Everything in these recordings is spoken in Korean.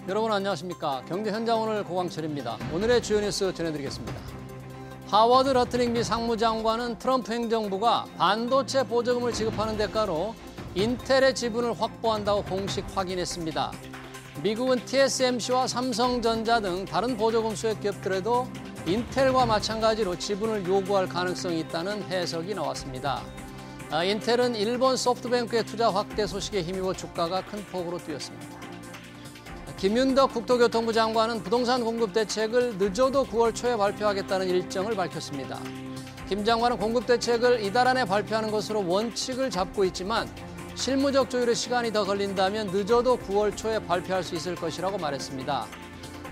여러분 안녕하십니까. 경제 현장 오늘 고광철입니다. 오늘의 주요 뉴스 전해드리겠습니다. 하워드 러틀링비 상무장관은 트럼프 행정부가 반도체 보조금을 지급하는 대가로 인텔의 지분을 확보한다고 공식 확인했습니다. 미국은 TSMC와 삼성전자 등 다른 보조금 수혜 기업들에도 인텔과 마찬가지로 지분을 요구할 가능성이 있다는 해석이 나왔습니다. 인텔은 일본 소프트뱅크의 투자 확대 소식에 힘입어 주가가 큰 폭으로 뛰었습니다. 김윤덕 국토교통부 장관은 부동산 공급 대책을 늦어도 9월 초에 발표하겠다는 일정을 밝혔습니다. 김 장관은 공급 대책을 이달 안에 발표하는 것으로 원칙을 잡고 있지만 실무적 조율에 시간이 더 걸린다면 늦어도 9월 초에 발표할 수 있을 것이라고 말했습니다.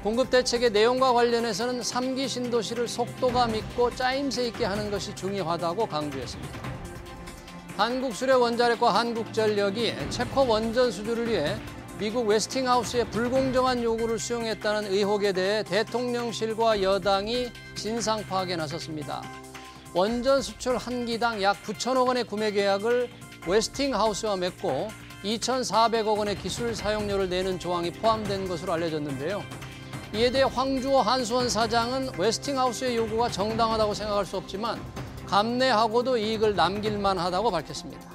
공급 대책의 내용과 관련해서는 3기 신도시를 속도감 있고 짜임새 있게 하는 것이 중요하다고 강조했습니다. 한국수력원자력과 한국전력이 체코 원전 수주를 위해 미국 웨스팅하우스의 불공정한 요구를 수용했다는 의혹에 대해 대통령실과 여당이 진상 파악에 나섰습니다. 원전 수출 한 기당 약 9천억 원의 구매 계약을 웨스팅하우스와 맺고 2,400억 원의 기술 사용료를 내는 조항이 포함된 것으로 알려졌는데요. 이에 대해 황주호 한수원 사장은 웨스팅하우스의 요구가 정당하다고 생각할 수 없지만 감내하고도 이익을 남길 만하다고 밝혔습니다.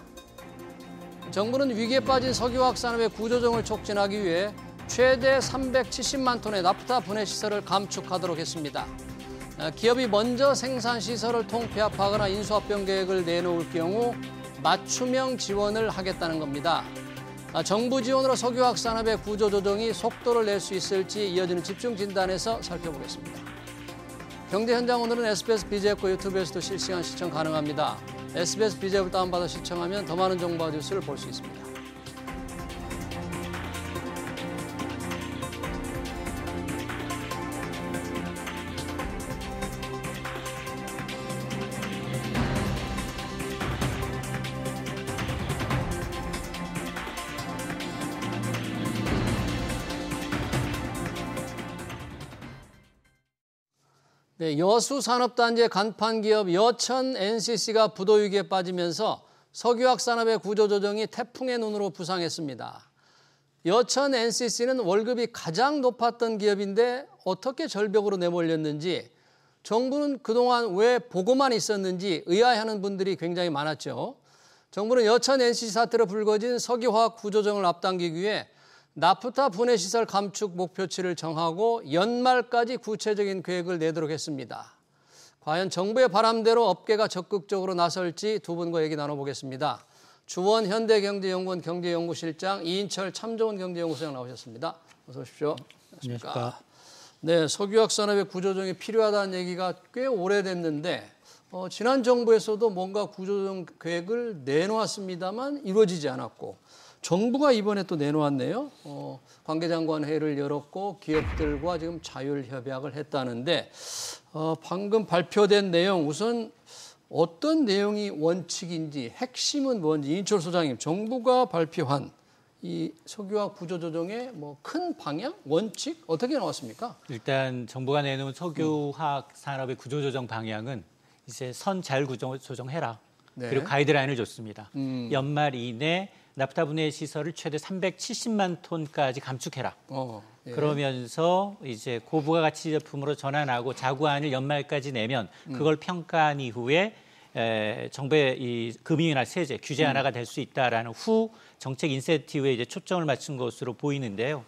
정부는 위기에 빠진 석유화학 산업의 구조조정을 촉진하기 위해 최대 370만 톤의 나프타 분해 시설을 감축하도록 했습니다. 기업이 먼저 생산 시설을 통폐합하거나 인수합병 계획을 내놓을 경우 맞춤형 지원을 하겠다는 겁니다. 정부 지원으로 석유화학 산업의 구조조정이 속도를 낼 수 있을지 이어지는 집중 진단에서 살펴보겠습니다. 경제 현장 오늘은 SBS BJ과 유튜브에서도 실시간 시청 가능합니다. SBS BJ를 다운받아 시청하면 더 많은 정보와 뉴스를 볼 수 있습니다. 네, 여수산업단지의 간판기업 여천 NCC가 부도위기에 빠지면서 석유화학 산업의 구조조정이 태풍의 눈으로 부상했습니다. 여천 NCC는 월급이 가장 높았던 기업인데 어떻게 절벽으로 내몰렸는지, 정부는 그동안 왜 보고만 있었는지 의아해하는 분들이 굉장히 많았죠. 정부는 여천 NCC 사태로 불거진 석유화학 구조조정을 앞당기기 위해 나프타 분해시설 감축 목표치를 정하고 연말까지 구체적인 계획을 내도록 했습니다. 과연 정부의 바람대로 업계가 적극적으로 나설지 두 분과 얘기 나눠보겠습니다. 주원 현대경제연구원 경제연구실장, 이인철 참좋은 경제연구소장 나오셨습니다. 어서 오십시오. 안녕하십니까. 네, 석유화학 산업의 구조조정이 필요하다는 얘기가 꽤 오래됐는데 지난 정부에서도 뭔가 구조조정 계획을 내놓았습니다만 이루어지지 않았고, 정부가 이번에 또 내놓았네요. 관계장관 회의를 열었고 기업들과 지금 자율협약을 했다는데 방금 발표된 내용, 우선 어떤 내용이 원칙인지, 핵심은 뭔지 이인철 소장님, 정부가 발표한 이 석유화학 구조조정의 뭐 큰 방향, 원칙 어떻게 나왔습니까? 일단 정부가 내놓은 석유화학 산업의 구조조정 방향은 이제 선 잘 구조조정해라. 네. 그리고 가이드라인을 줬습니다. 연말 이내 나프타 분해 시설을 최대 370만 톤까지 감축해라. 예. 그러면서 이제 고부가 가치 제품으로 전환하고 자구안을 연말까지 내면 그걸 평가한 이후에 정부의 이 금융이나 세제 규제 하나가 될 수 있다라는 후 정책 인센티브에 이제 초점을 맞춘 것으로 보이는데요.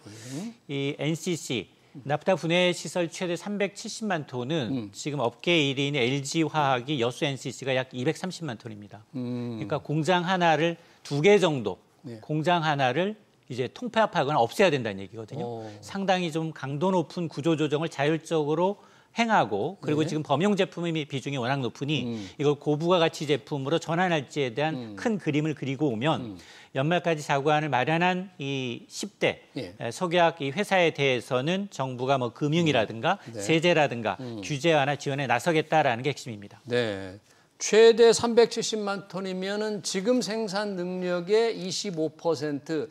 이 NCC 나프타 분해 시설 최대 370만 톤은 지금 업계 1위인 LG화학이 여수 NCC가 약 230만 톤입니다. 그러니까 공장 하나를 2개 정도, 네. 공장 하나를 이제 통폐합하거나 없애야 된다는 얘기거든요. 상당히 좀 강도 높은 구조조정을 자율적으로 행하고, 그리고 네. 지금 범용 제품의 비중이 워낙 높으니 이걸 고부가 가치 제품으로 전환할지에 대한 큰 그림을 그리고 오면 연말까지 자구안을 마련한 이 10대 예. 석유화학 이 회사에 대해서는 정부가 뭐 금융이라든가 네. 세제라든가 규제 완화 지원에 나서겠다라는 게 핵심입니다. 네. 최대 370만 톤이면은 지금 생산 능력의 25%,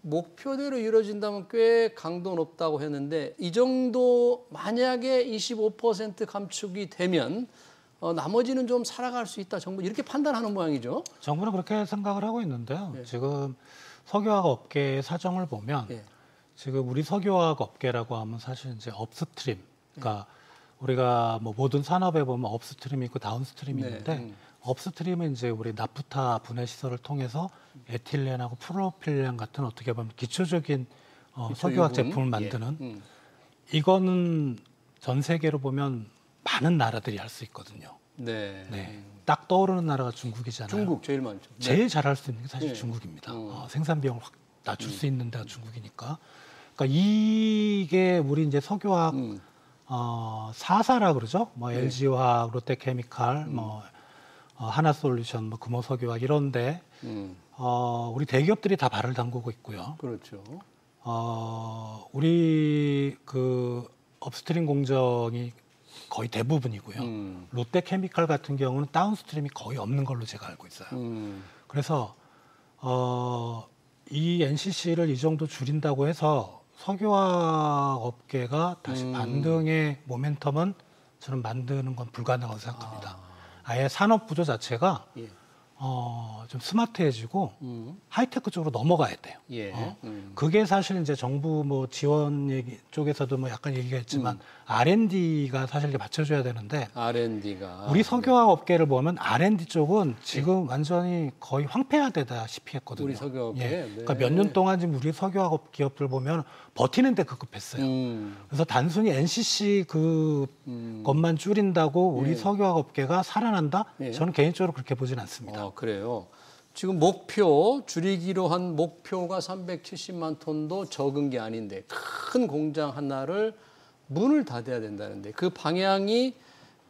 목표대로 이루어진다면 꽤 강도 높다고 했는데, 이 정도 만약에 25% 감축이 되면 나머지는 좀 살아갈 수 있다, 정부 이렇게 판단하는 모양이죠. 정부는 그렇게 생각을 하고 있는데요. 예. 지금 석유화학 업계의 사정을 보면 예. 지금 우리 석유화학 업계라고 하면 사실 이제 업스트림, 그러니까 우리가 뭐 모든 산업에 보면 업스트림이 있고 다운스트림이 있는데 업스트림은 이제 우리 나프타 분해 시설을 통해서 에틸렌하고 프로필렌 같은 어떻게 보면 기초적인 석유화학 제품을 만드는 이거는 전 세계로 보면 많은 나라들이 할 수 있거든요. 네. 네. 딱 떠오르는 나라가 중국이잖아요. 중국 제일 많죠. 제일 잘할 수 있는 게 사실 중국입니다. 생산 비용을 확 낮출 수 있는 데가 중국이니까. 그러니까 이게 우리 이제 석유화학 사사라 그러죠. 뭐 LG화학, 롯데케미칼, 뭐 하나솔루션, 뭐 금호석유화학 이런데 우리 대기업들이 다 발을 담그고 있고요. 그렇죠. 우리 그 업스트림 공정이 거의 대부분이고요. 롯데케미칼 같은 경우는 다운스트림이 거의 없는 걸로 제가 알고 있어요. 그래서 이 NCC를 이 정도 줄인다고 해서 석유화학 업계가 다시 반등의 모멘텀은 저는 만드는 건 불가능하다고 생각합니다. 아예 산업 구조 자체가 좀 스마트해지고 하이테크 쪽으로 넘어가야 돼요. 그게 사실 이제 정부 뭐 지원 얘기 쪽에서도 뭐 약간 얘기가 있지만 R&D가 사실 이게 받쳐줘야 되는데 R&D가 우리 석유화학 업계를 보면 R&D 쪽은 지금 완전히 거의 황폐화되다시피 했거든요. 우리 석유화학 업계. 그러니까 몇 년 동안 지금 우리 석유화학 기업들 보면 버티는데 급급했어요. 그래서 단순히 NCC 그 것만 줄인다고 우리 석유화학 업계가 살아난다? 저는 개인적으로 그렇게 보진 않습니다. 그래요. 지금 목표 줄이기로 한 목표가 370만 톤도 적은 게 아닌데 큰 공장 하나를 문을 닫아야 된다는데 그 방향이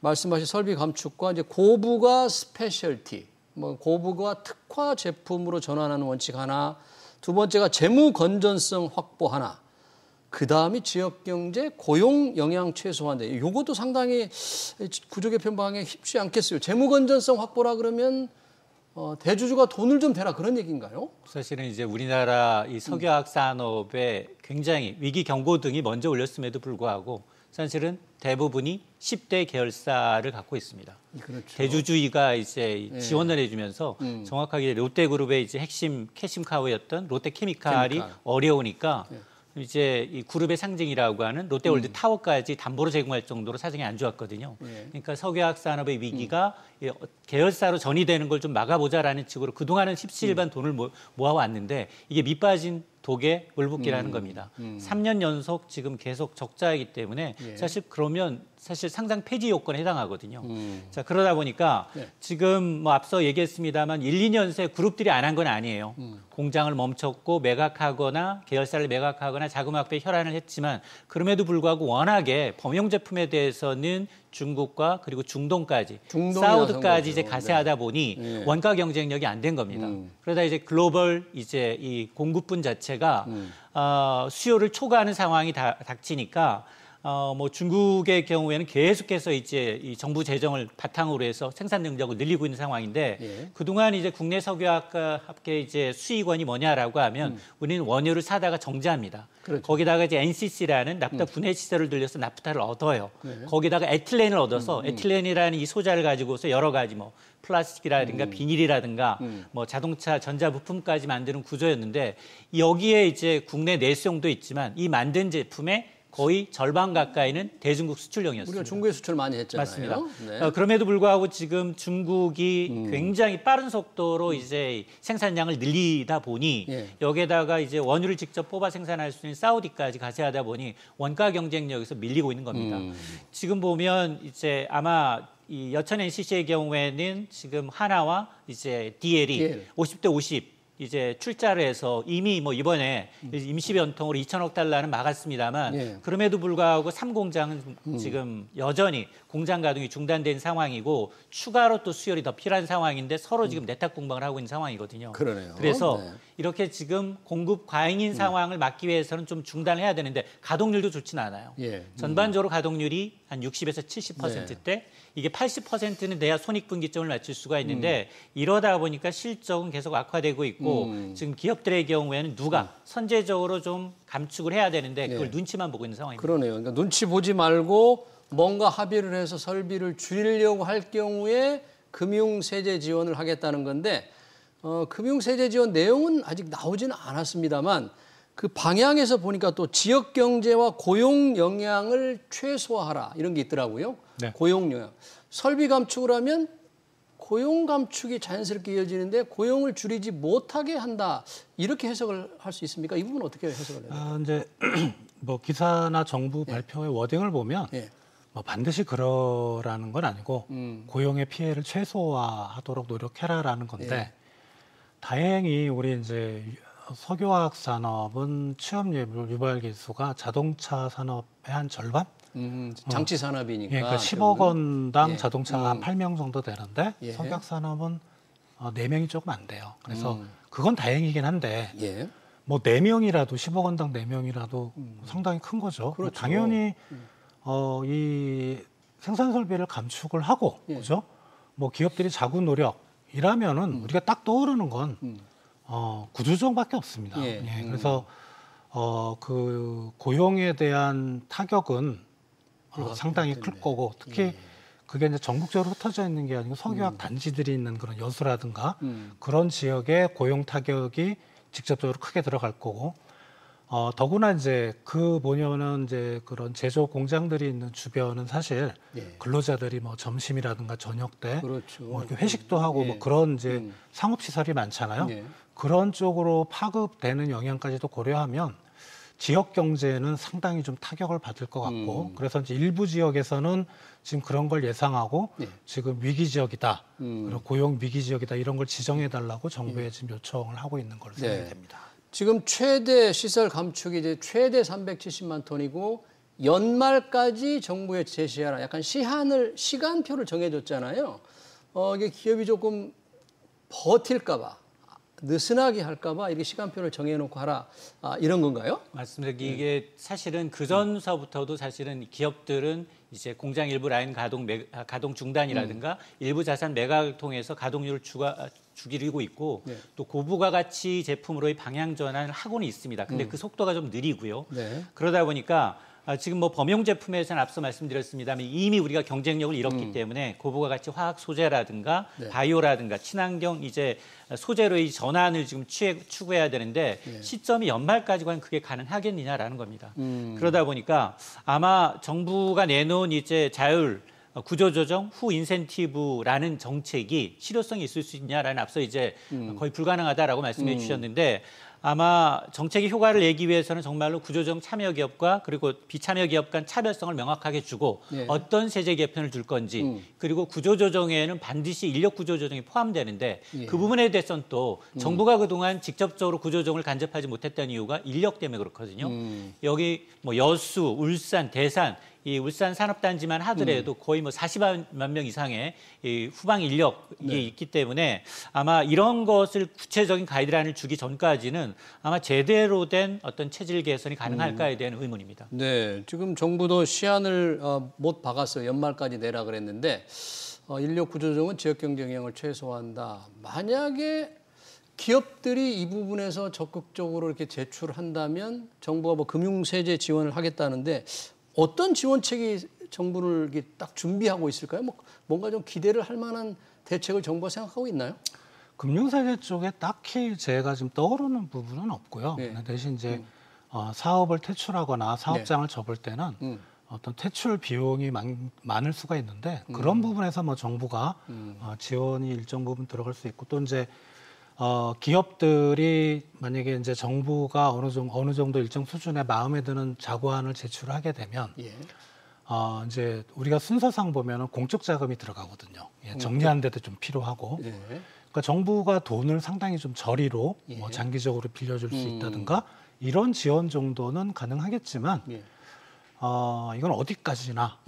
말씀하신 설비 감축과 이제 고부가 스페셜티, 뭐 고부가 특화 제품으로 전환하는 원칙 하나, 두 번째가 재무 건전성 확보 하나, 그 다음이 지역 경제 고용 영향 최소화인데 이것도 상당히 구조 개편 방향에 쉽지 않겠어요. 재무 건전성 확보라 그러면 대주주가 돈을 좀 대라 그런 얘기인가요? 사실은 이제 우리나라 이 석유화학 산업에 굉장히 위기 경고등이 먼저 울렸음에도 불구하고 사실은 대부분이 10대 계열사를 갖고 있습니다. 그렇죠. 대주주가 이제 지원을 해주면서 정확하게 롯데그룹의 이제 핵심 캐심카우였던 롯데케미칼이 어려우니까 이제 이 그룹의 상징이라고 하는 롯데월드 타워까지 담보로 제공할 정도로 사정이 안 좋았거든요. 그러니까 석유화학 산업의 위기가 계열사로 전이되는 걸 좀 막아보자라는 식으로 그동안은 십시일반 돈을 모아왔는데 이게 밑빠진 독에 물붓기라는 겁니다. 3년 연속 지금 계속 적자이기 때문에 사실 그러면 사실 상장 폐지 요건에 해당하거든요. 자, 그러다 보니까 지금 뭐 앞서 얘기했습니다만 1, 2년 새 그룹들이 안 한 건 아니에요. 공장을 멈췄고 매각하거나 계열사를 매각하거나 자금확보에 혈안을 했지만 그럼에도 불구하고 워낙에 범용 제품에 대해서는 중국과 그리고 중동까지 사우드까지 이제 가세하다 보니 원가 경쟁력이 안 된 겁니다. 그러다 이제 글로벌 이제 이 공급분 자체가 수요를 초과하는 상황이 닥치니까 뭐 중국의 경우에는 계속해서 이제 이 정부 재정을 바탕으로 해서 생산 능력을 늘리고 있는 상황인데 그동안 이제 국내 석유화학계 이제 수익원이 뭐냐라고 하면 우리는 원유를 사다가 정제합니다. 그렇죠. 거기다가 이제 NCC라는 나프타 분해 시설을 들려서 나프타를 얻어요. 거기다가 에틸렌을 얻어서 에틸렌이라는 이 소자를 가지고서 여러 가지 뭐 플라스틱이라든가 비닐이라든가 뭐 자동차 전자 부품까지 만드는 구조였는데 여기에 이제 국내 내수용도 있지만 이 만든 제품에 거의 절반 가까이는 대중국 수출용이었습니다. 우리가 중국에 수출 많이 했잖아요. 맞습니다. 네. 그럼에도 불구하고 지금 중국이 굉장히 빠른 속도로 이제 생산량을 늘리다 보니 여기에다가 이제 원유를 직접 뽑아 생산할 수 있는 사우디까지 가세하다 보니 원가 경쟁력에서 밀리고 있는 겁니다. 지금 보면 이제 아마 이 여천 NCC의 경우에는 지금 하나와 이제 DL이 50대 50 이제 출자를 해서 이미 뭐 이번에 임시 변통으로 2천억 달러는 막았습니다만 그럼에도 불구하고 3공장은 지금 여전히 공장 가동이 중단된 상황이고 추가로 또 수혈이 더 필요한 상황인데 서로 지금 내탁 공방을 하고 있는 상황이거든요. 그러네요. 그래서 이렇게 지금 공급 과잉인 상황을 막기 위해서는 좀 중단해야 되는데 가동률도 좋지는 않아요. 전반적으로 가동률이 한 60에서 70%대 이게 80%는 돼야 손익분기점을 맞출 수가 있는데 이러다 보니까 실적은 계속 악화되고 있고 지금 기업들의 경우에는 누가 선제적으로 좀 감축을 해야 되는데 그걸 눈치만 보고 있는 상황입니다. 그러네요. 그러니까 눈치 보지 말고 뭔가 합의를 해서 설비를 줄이려고 할 경우에 금융세제 지원을 하겠다는 건데 금융세제 지원 내용은 아직 나오지는 않았습니다만 그 방향에서 보니까 또 지역 경제와 고용 영향을 최소화하라 이런 게 있더라고요. 네. 고용 영향. 설비 감축을 하면 고용 감축이 자연스럽게 이어지는데 고용을 줄이지 못하게 한다. 이렇게 해석을 할 수 있습니까? 이 부분 어떻게 해석을 해요? 이제 뭐 기사나 정부 발표의 워딩을 보면 뭐 반드시 그러라는 건 아니고 고용의 피해를 최소화하도록 노력해라라는 건데 다행히 우리 이제 석유화학 산업은 취업 유발 기수가 자동차 산업의 한 절반? 장치 산업이니까. 그러니까 10억 원당 자동차가 한 8명 정도 되는데 석유화학 산업은 4명이 조금 안 돼요. 그래서 그건 다행이긴 한데 뭐 4명이라도 10억 원당 4명이라도 상당히 큰 거죠. 그렇죠. 당연히 이 생산 설비를 감축을 하고 그죠? 뭐 기업들이 자구 노력이라면은 우리가 딱 떠오르는 건 구조조정밖에 없습니다. 그래서 그 고용에 대한 타격은 상당히 클 거고 특히 그게 이제 전국적으로 흩어져 있는 게 아니고 석유화학 단지들이 있는 그런 여수라든가 그런 지역에 고용 타격이 직접적으로 크게 들어갈 거고 더구나 이제 그 뭐냐면은 이제 그런 제조 공장들이 있는 주변은 사실 근로자들이 뭐 점심이라든가 저녁 때 그렇죠. 뭐 이렇게 회식도 하고 뭐 그런 이제 상업 시설이 많잖아요. 그런 쪽으로 파급되는 영향까지도 고려하면 지역 경제는 상당히 좀 타격을 받을 것 같고 그래서 이제 일부 지역에서는 지금 그런 걸 예상하고 지금 위기 지역이다, 그리고 고용 위기 지역이다 이런 걸 지정해 달라고 정부에 지금 요청을 하고 있는 걸로 생각이 됩니다. 지금 최대 시설 감축이 이제 최대 370만 톤이고 연말까지 정부에 제시하라. 약간 시간표를 정해줬잖아요. 이게 기업이 조금 버틸까봐. 느슨하게 할까봐 이렇게 시간표를 정해놓고 하라 이런 건가요? 맞습니다. 이게 사실은 그 전서부터도 사실은 기업들은 이제 공장 일부 라인 가동 중단이라든가 일부 자산 매각을 통해서 가동률을 줄이고 있고 또 고부가가치 제품으로의 방향 전환을 하고는 있습니다. 근데 그 속도가 좀 느리고요. 그러다 보니까 지금 뭐 범용 제품에서는 앞서 말씀드렸습니다만 이미 우리가 경쟁력을 잃었기 때문에 고부가가치 화학 소재라든가 바이오라든가 친환경 이제 소재로의 전환을 지금 추구해야 되는데 시점이 연말까지 과연 그게 가능하겠느냐라는 겁니다. 그러다 보니까 아마 정부가 내놓은 이제 자율 구조조정 후 인센티브라는 정책이 실효성이 있을 수 있냐라는 앞서 이제 거의 불가능하다라고 말씀해 주셨는데 아마 정책의 효과를 내기 위해서는 정말로 구조조정 참여 기업과 그리고 비참여 기업 간 차별성을 명확하게 주고 어떤 세제 개편을 줄 건지 그리고 구조조정에는 반드시 인력 구조조정이 포함되는데 그 부분에 대해서는 또 정부가 그동안 직접적으로 구조조정을 간접하지 못했다는 이유가 인력 때문에 그렇거든요. 여기 뭐 여수, 울산, 대산 이 울산 산업단지만 하더라도 거의 뭐 40만 명 이상의 이 후방 인력이 있기 때문에 아마 이런 것을 구체적인 가이드라인을 주기 전까지는 아마 제대로 된 어떤 체질 개선이 가능할까에 대한 의문입니다. 네, 지금 정부도 시한을 못 박았어요. 연말까지 내라 그랬는데 인력 구조조정은 지역 경쟁 영향을 최소화한다. 만약에 기업들이 이 부분에서 적극적으로 이렇게 제출한다면 정부가 뭐 금융세제 지원을 하겠다는데 어떤 지원책이 정부를 이렇게 딱 준비하고 있을까요? 뭔가 좀 기대를 할 만한 대책을 정부가 생각하고 있나요? 금융세제 쪽에 딱히 제가 지금 떠오르는 부분은 없고요. 대신 이제 사업을 퇴출하거나 사업장을 접을 때는 어떤 퇴출 비용이 많을 수가 있는데 그런 부분에서 뭐 정부가 지원이 일정 부분 들어갈 수 있고 또 이제 기업들이 만약에 이제 정부가 어느 정도 일정 수준의 마음에 드는 자구안을 제출하게 되면 이제 우리가 순서상 보면은 공적 자금이 들어가거든요. 정리하는 데도 좀 필요하고. 그러니까 정부가 돈을 상당히 좀 저리로 뭐 장기적으로 빌려줄 수 있다든가 이런 지원 정도는 가능하겠지만 이건 어디까지나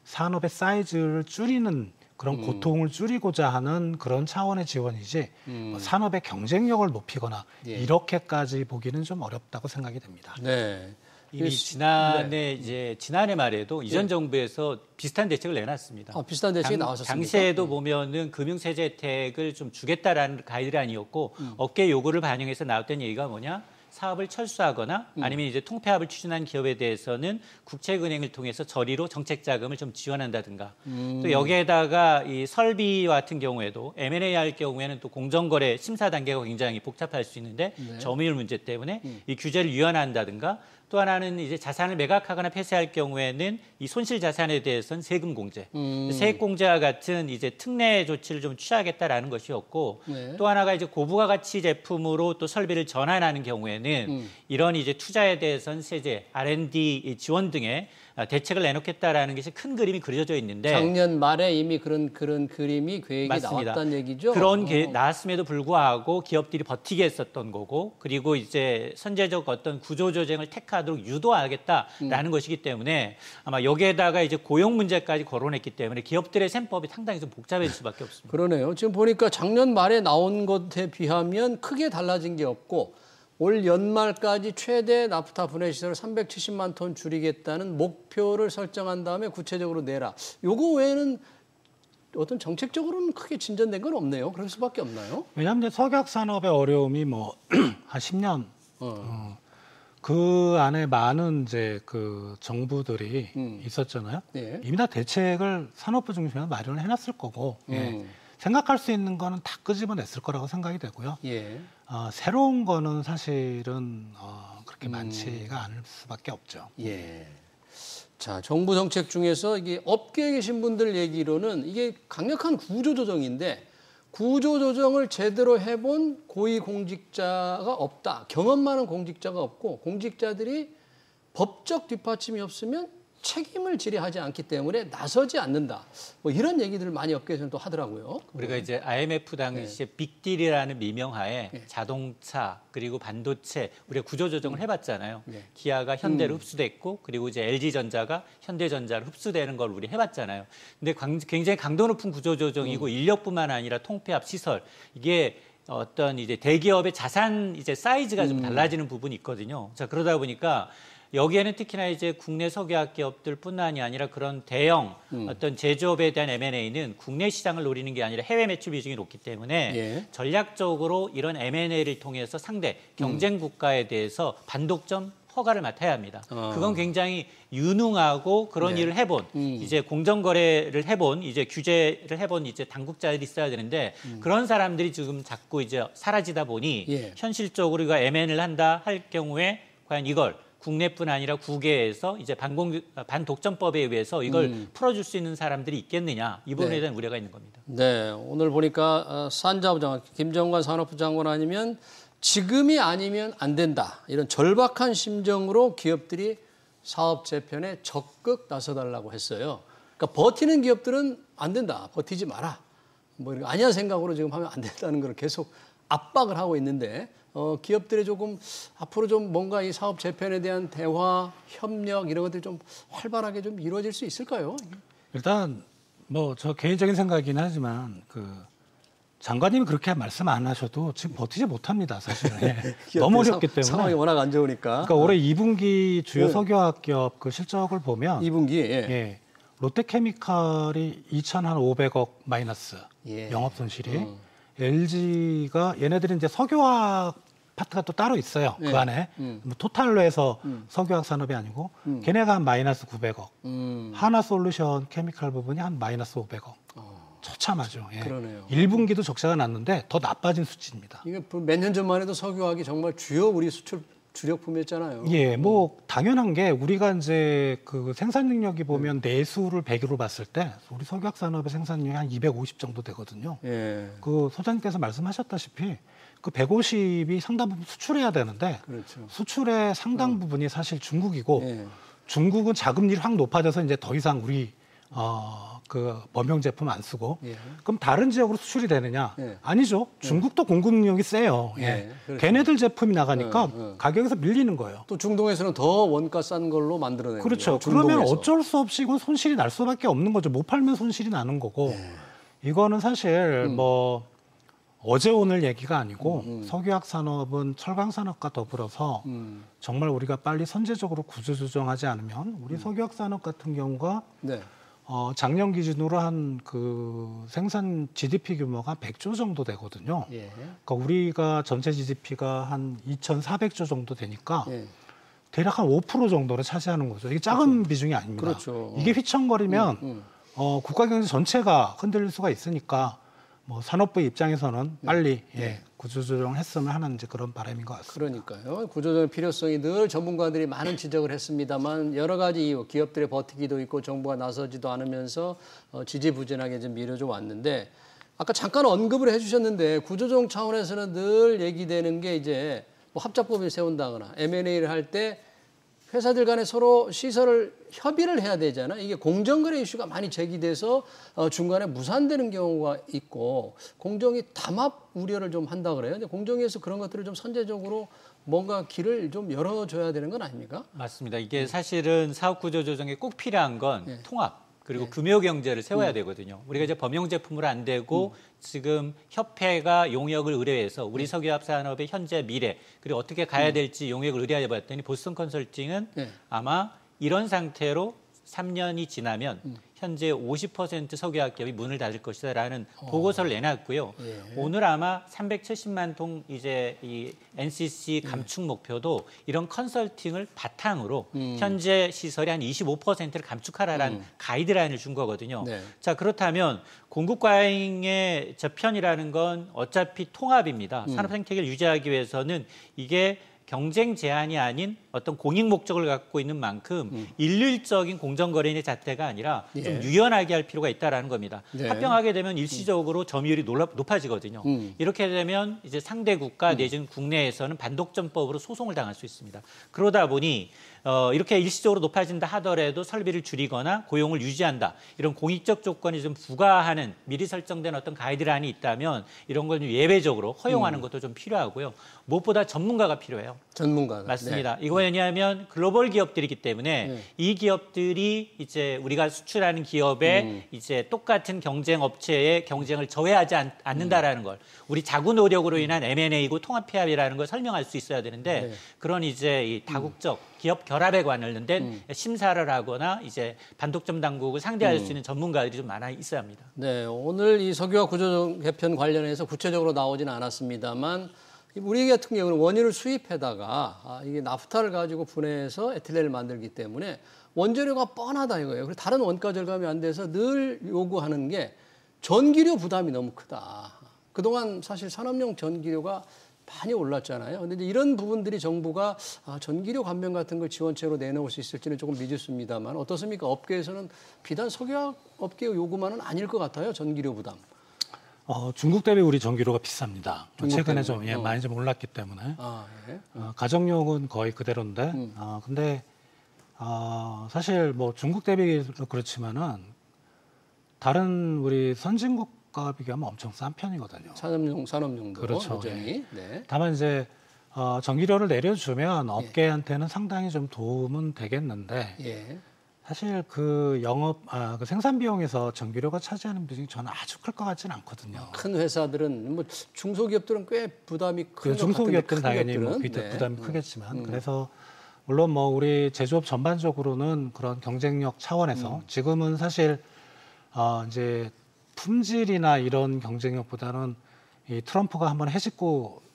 산업의 사이즈를 줄이는 그런 고통을 줄이고자 하는 그런 차원의 지원이지 산업의 경쟁력을 높이거나 이렇게까지 보기는 좀 어렵다고 생각이 됩니다. 네. 이미 지난해 말에도 이전 정부에서 비슷한 대책을 내놨습니다. 비슷한 대책이 나왔었습니까? 당시에도 보면은 금융세제 혜택을 좀 주겠다라는 가이드라인이었고 업계 요구를 반영해서 나왔던 얘기가 뭐냐? 사업을 철수하거나 아니면 이제 통폐합을 추진한 기업에 대해서는 국책은행을 통해서 저리로 정책 자금을 좀 지원한다든가 또 여기에다가 이 설비 같은 경우에도 M&A 할 경우에는 또 공정거래 심사 단계가 굉장히 복잡할 수 있는데 네. 점유율 문제 때문에 이 규제를 유연한다든가 또 하나는 이제 자산을 매각하거나 폐쇄할 경우에는 이 손실 자산에 대해서는 세금 공제, 세액 공제와 같은 이제 특례 조치를 좀 취하겠다라는 것이었고 네. 또 하나가 이제 고부가 가치 제품으로 또 설비를 전환하는 경우에는 이런 이제 투자에 대해서는 세제, R&D 지원 등의 대책을 내놓겠다라는 것이 큰 그림이 그려져 있는데 작년 말에 이미 그런 그림이 계획이 맞습니다. 나왔다는 얘기죠. 그런 게 나왔음에도 불구하고 기업들이 버티게 했었던 거고 그리고 이제 선제적 어떤 구조조정을 택하도록 유도하겠다라는 것이기 때문에 아마 여기에다가 이제 고용 문제까지 거론했기 때문에 기업들의 셈법이 상당히 좀 복잡해질 수밖에 없습니다. 그러네요. 지금 보니까 작년 말에 나온 것에 비하면 크게 달라진 게 없고 올 연말까지 최대 나프타 분해 시설을 370만 톤 줄이겠다는 목표를 설정한 다음에 구체적으로 내라. 요거 외에는 어떤 정책적으로는 크게 진전된 건 없네요. 그럴 수밖에 없나요? 왜냐하면 이제 석약 산업의 어려움이 뭐 한 10년 그 안에 많은 이제 그 정부들이 있었잖아요. 네. 이미 다 대책을 산업부 중심으로 마련을 해놨을 거고 생각할 수 있는 거는 다 끄집어냈을 거라고 생각이 되고요. 예. 새로운 거는 사실은 그렇게 많지가 않을 수밖에 없죠. 예. 자, 정부 정책 중에서 이게 업계에 계신 분들 얘기로는 이게 강력한 구조조정인데 구조조정을 제대로 해본 고위공직자가 없다. 경험 많은 공직자가 없고 공직자들이 법적 뒷받침이 없으면 책임을 지려하지 않기 때문에 나서지 않는다. 뭐 이런 얘기들을 많이 업계에서는 또 하더라고요. 우리가 이제 IMF 당시에 빅딜이라는 미명하에 자동차 그리고 반도체 우리가 구조조정을 해봤잖아요. 기아가 현대로 흡수됐고 그리고 이제 LG전자가 현대전자로 흡수되는 걸 우리 해봤잖아요. 근데 굉장히 강도 높은 구조조정이고 인력뿐만 아니라 통폐합 시설 이게 어떤 이제 대기업의 자산 이제 사이즈가 좀 달라지는 부분이 있거든요. 자 그러다 보니까 여기에는 특히나 이제 국내 석유화학 기업들뿐만이 아니라 그런 대형 어떤 제조업에 대한 M&A는 국내 시장을 노리는 게 아니라 해외 매출 비중이 높기 때문에 전략적으로 이런 M&A를 통해서 상대 경쟁 국가에 대해서 반독점 허가를 맡아야 합니다. 그건 굉장히 유능하고 그런 일을 해본 이제 공정거래를 해본 이제 규제를 해본 이제 당국자들이 있어야 되는데 그런 사람들이 지금 자꾸 이제 사라지다 보니 현실적으로 이거 M&A를 한다 할 경우에 과연 이걸 국내뿐 아니라 국외에서 이제 반독점법에 의해서 이걸 풀어줄 수 있는 사람들이 있겠느냐 이 부분에 대한 우려가 있는 겁니다. 네, 오늘 보니까 산자부 장관 김정관 산업부 장관 아니면 지금이 아니면 안 된다 이런 절박한 심정으로 기업들이 사업 재편에 적극 나서달라고 했어요. 그러니까 버티는 기업들은 안 된다, 버티지 마라, 뭐 이런 아니야 생각으로 지금 하면 안 된다는 걸 계속 압박을 하고 있는데. 기업들이 조금 앞으로 좀 뭔가 이 사업 재편에 대한 대화, 협력 이런 것들이 좀 활발하게 좀 이루어질 수 있을까요? 일단 뭐 저 개인적인 생각이긴 하지만 그 장관님이 그렇게 말씀 안 하셔도 지금 버티지 못합니다, 사실은. 너무 어렵기 때문에. 상황이 워낙 안 좋으니까. 그러니까 올해 2분기 주요 석유화학 기업 그 실적을 보면 2분기 롯데케미칼이 2,500억 마이너스 영업 손실이 LG가 얘네들이 이제 석유화학 파트가 또 따로 있어요. 그 안에 뭐 토탈로 해서 석유화학 산업이 아니고 걔네가 한 마이너스 900억, 하나솔루션 케미칼 부분이 한 마이너스 500억. 처참하죠. 그러네요. 1분기도 적자가 났는데 더 나빠진 수치입니다. 이게 몇 년 전만 해도 석유화학이 정말 주요 우리 수출 주력품이었잖아요. 예, 뭐 당연한 게 우리가 이제 그 생산 능력이 보면 내수를 100으로 봤을 때 우리 석유화학 산업의 생산 능력이 한 250 정도 되거든요. 그 소장님께서 말씀하셨다시피 그 150이 상당 부분 수출해야 되는데 수출의 상당 부분이 사실 중국이고 중국은 자금률이 확 높아져서 이제 더 이상 우리 그 범용 제품 안 쓰고 그럼 다른 지역으로 수출이 되느냐? 아니죠. 중국도 공급 능력이 세요. 그렇죠. 걔네들 제품이 나가니까 가격에서 밀리는 거예요. 또 중동에서는 더 원가 싼 걸로 만들어내는 거예요. 그렇죠. 그러면 어쩔 수 없이 이건 손실이 날 수밖에 없는 거죠. 못 팔면 손실이 나는 거고 이거는 사실 뭐 어제 오늘 얘기가 아니고 석유화학 산업은 철강 산업과 더불어서 정말 우리가 빨리 선제적으로 구조조정하지 않으면 우리 석유화학 산업 같은 경우가 작년 기준으로 한 그 생산 GDP 규모가 100조 정도 되거든요. 예. 그러니까 우리가 전체 GDP가 한 2,400조 정도 되니까 예. 대략 한 5% 정도를 차지하는 거죠. 이게 작은 그렇죠. 비중이 아닙니다. 그렇죠. 이게 휘청거리면 국가 경제 전체가 흔들릴 수가 있으니까 뭐 산업부 입장에서는 빨리 구조조정을 했으면 하는 이제 그런 바람인 것 같습니다. 그러니까요. 구조조정 필요성이 늘 전문가들이 많은 지적을 했습니다만 여러 가지 이유, 기업들의 버티기도 있고 정부가 나서지도 않으면서 지지부진하게 좀 미뤄져 왔는데 아까 잠깐 언급을 해주셨는데 구조조정 차원에서는 늘 얘기되는 게 이제 뭐 합작법을 세운다거나 M&A를 할 때 회사들 간에 서로 시설을 협의를 해야 되잖아. 이게 공정거래 이슈가 많이 제기돼서 중간에 무산되는 경우가 있고 공정이 담합 우려를 좀 한다 그래요. 근데 공정위에서 그런 것들을 좀 선제적으로 뭔가 길을 좀 열어줘야 되는 건 아닙니까? 맞습니다. 이게 사실은 사업 구조 조정에 꼭 필요한 건 통합. 그리고 금요 경제를 세워야 되거든요. 우리가 이제 범용 제품으로 안 되고 지금 협회가 용역을 의뢰해서 우리 석유화학 산업의 현재 미래 그리고 어떻게 가야 될지 용역을 의뢰해 봤더니 보스턴 컨설팅은 아마 이런 상태로 3년이 지나면 현재 50% 석유화학 기업이 문을 닫을 것이다라는 보고서를 내놨고요. 오늘 아마 370만 통 이제 이 NCC 감축 목표도 이런 컨설팅을 바탕으로 현재 시설의 한 25%를 감축하라라는 가이드라인을 준 거거든요. 자, 그렇다면 공급 과잉의 저편이라는 건 어차피 통합입니다. 산업 생태계를 유지하기 위해서는 이게 경쟁 제한이 아닌 어떤 공익 목적을 갖고 있는 만큼 일률적인 공정거래의 잣대가 아니라 좀 유연하게 할 필요가 있다라는 겁니다. 합병하게 되면 일시적으로 점유율이 높아지거든요. 이렇게 되면 이제 상대 국가 내지는 국내에서는 반독점법으로 소송을 당할 수 있습니다. 그러다 보니 이렇게 일시적으로 높아진다 하더라도 설비를 줄이거나 고용을 유지한다. 이런 공익적 조건이 좀 부과하는 미리 설정된 어떤 가이드라인이 있다면 이런 걸 좀 예외적으로 허용하는 것도 좀 필요하고요. 무엇보다 전문가가 필요해요. 전문가가. 맞습니다. 이거 왜냐하면 글로벌 기업들이기 때문에 이 기업들이 이제 우리가 수출하는 기업의 이제 똑같은 경쟁 업체의 경쟁을 저해하지 않는다라는 걸 우리 자구 노력으로 인한 M&A고 통합 폐합이라는 걸 설명할 수 있어야 되는데 그런 이제 이 다국적 기업 결합에 관련된 심사를 하거나 이제 반독점 당국을 상대할 수 있는 전문가들이 좀 많아 있어야 합니다. 네, 오늘 이 석유화 구조조정 개편 관련해서 구체적으로 나오지는 않았습니다만 우리 같은 경우는 원유를 수입해다가 이게 나프타를 가지고 분해해서 에틸렌을 만들기 때문에 원재료가 뻔하다 이거예요. 그리고 다른 원가 절감이 안 돼서 늘 요구하는 게 전기료 부담이 너무 크다. 그동안 사실 산업용 전기료가 많이 올랐잖아요. 근데 이제 이런 부분들이 정부가 전기료 감면 같은 걸 지원책으로 내놓을 수 있을지는 조금 미지수입니다만 어떻습니까? 업계에서는 비단 석유화학 업계 요구만은 아닐 것 같아요. 전기료 부담. 중국 대비 우리 전기료가 비쌉니다. 최근에 때문에. 좀 많이 좀 올랐기 때문에 예. 가정용은 거의 그대로인데 근데 사실 뭐 중국 대비도 그렇지만은 다른 우리 선진국과 비교하면 엄청 싼 편이거든요. 산업용도 그렇죠. 여전히. 네. 다만 이제 전기료를 내려주면 업계한테는 상당히 좀 도움은 되겠는데 사실 그 그 생산 비용에서 전기료가 차지하는 비중이 저는 아주 클 것 같지는 않거든요. 큰 회사들은 뭐 중소기업들은 꽤 부담이 큰 중소기업들은 당연히 뭐 부담이 크겠지만 그래서 물론 뭐 우리 제조업 전반적으로는 그런 경쟁력 차원에서 지금은 사실 이제 품질이나 이런 경쟁력보다는 이 트럼프가 한번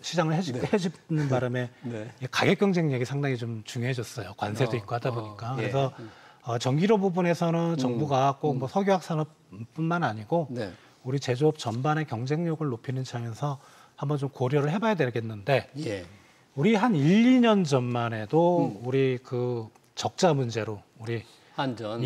시장을 해집는 바람에 가격 경쟁력이 상당히 좀 중요해졌어요. 관세도 있고 하다 보니까. 그래서 전기료 부분에서는 정부가 꼭 뭐 석유화학 산업뿐만 아니고 우리 제조업 전반의 경쟁력을 높이는 차원에서 한번 좀 고려를 해봐야 되겠는데 우리 한 1, 2년 전만 해도 우리 그 적자 문제로 우리 한전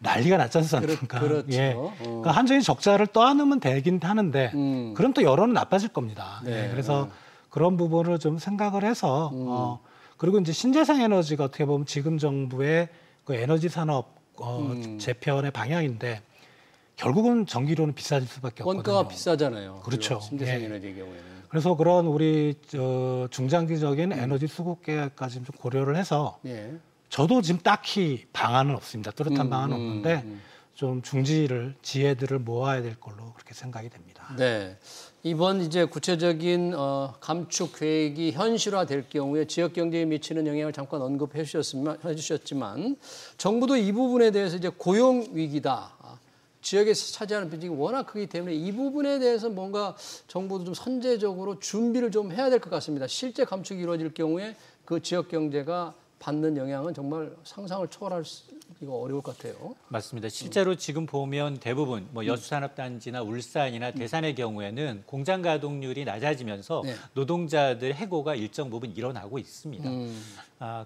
난리가 났지 않습니까? 그렇죠. 그러니까 한전이 적자를 떠안으면 되긴 하는데 그럼 또 여론은 나빠질 겁니다. 그래서 그런 부분을 좀 생각을 해서 그리고 이제 신재생 에너지가 어떻게 보면 지금 정부의 그 에너지 산업 재편의 방향인데 결국은 전기료는 비싸질 수밖에 없거든요. 원가가 비싸잖아요. 그렇죠. 신재생 에너지 경우에는. 그래서 그런 우리 중장기적인 에너지 수급 계획까지 좀 고려를 해서 저도 지금 딱히 방안은 없습니다. 뚜렷한 방안은 없는데 좀 지혜들을 모아야 될 걸로 그렇게 생각이 됩니다. 네. 이번 이제 구체적인 감축 계획이 현실화될 경우에 지역 경제에 미치는 영향을 잠깐 언급해 주셨지만 정부도 이 부분에 대해서 이제 고용 위기다. 지역에서 차지하는 비중이 워낙 크기 때문에 이 부분에 대해서 뭔가 정부도 좀 선제적으로 준비를 좀 해야 될 것 같습니다. 실제 감축이 이루어질 경우에 그 지역 경제가 받는 영향은 정말 상상을 초월하기가 어려울 것 같아요. 맞습니다. 실제로 지금 보면 대부분 뭐 여수산업단지나 울산이나 대산의 경우에는 공장 가동률이 낮아지면서 네. 노동자들 해고가 일정 부분 일어나고 있습니다.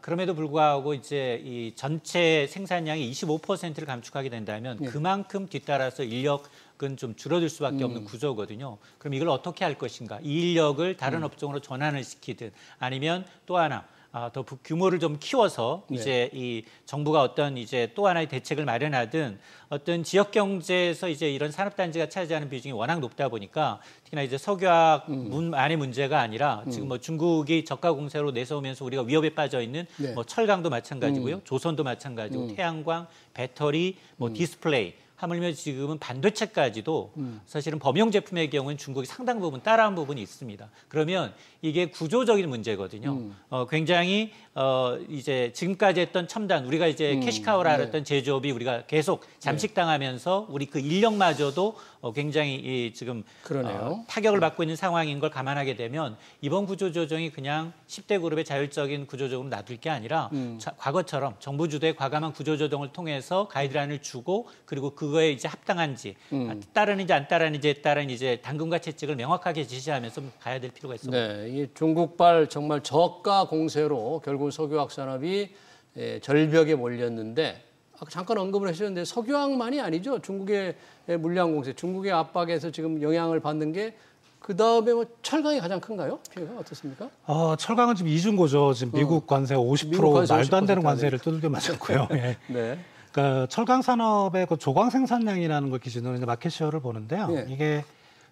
그럼에도 불구하고 이제 이 전체 생산량이 25%를 감축하게 된다면 그만큼 뒤따라서 인력은 좀 줄어들 수밖에 없는 구조거든요. 그럼 이걸 어떻게 할 것인가? 이 인력을 다른 업종으로 전환을 시키든 아니면 또 하나 더 규모를 좀 키워서 이제 이 정부가 어떤 이제 또 하나의 대책을 마련하든 어떤 지역 경제에서 이제 이런 산업단지가 차지하는 비중이 워낙 높다 보니까 특히나 이제 석유화만의 문제가 아니라 지금 뭐 중국이 저가 공세로 내세우면서 우리가 위협에 빠져 있는 뭐 철강도 마찬가지고요, 조선도 마찬가지고 태양광, 배터리, 뭐 디스플레이. 하물며 지금은 반도체까지도 사실은 범용 제품의 경우는 중국이 상당 부분 따라한 부분이 있습니다. 그러면 이게 구조적인 문제거든요. 굉장히 이제 지금까지 했던 첨단 우리가 이제 캐시카우라 알았던 제조업이 우리가 계속 잠식당하면서 우리 그 인력마저도 굉장히 지금 타격을 받고 있는 상황인 걸 감안하게 되면 이번 구조조정이 그냥 10대 그룹의 자율적인 구조조정으로 놔둘 게 아니라 과거처럼 정부 주도의 과감한 구조조정을 통해서 가이드라인을 주고 그리고 그거에 이제 합당한지 따르는지 안 따르는지에 따른 이제 당근과 채찍을 명확하게 지시하면서 가야 될 필요가 있습니다. 네, 이 중국발 정말 저가 공세로 결국 석유화학 산업이 절벽에 몰렸는데 아까 잠깐 언급을 하셨는데 석유화학만이 아니죠. 중국의 물량 공세, 중국의 압박에서 지금 영향을 받는 게 그 다음에 뭐 철강이 가장 큰가요? 피해가 어떻습니까? 철강은 지금 이중고죠. 지금 미국 관세 50% 미국 관세 말도 안 되는 50% 관세를 두들겨 맞았고요. 예. 네. 그러니까 철강 산업의 그 조광 생산량이라는 걸 기준으로 이제 마켓쉐어를 보는데요. 이게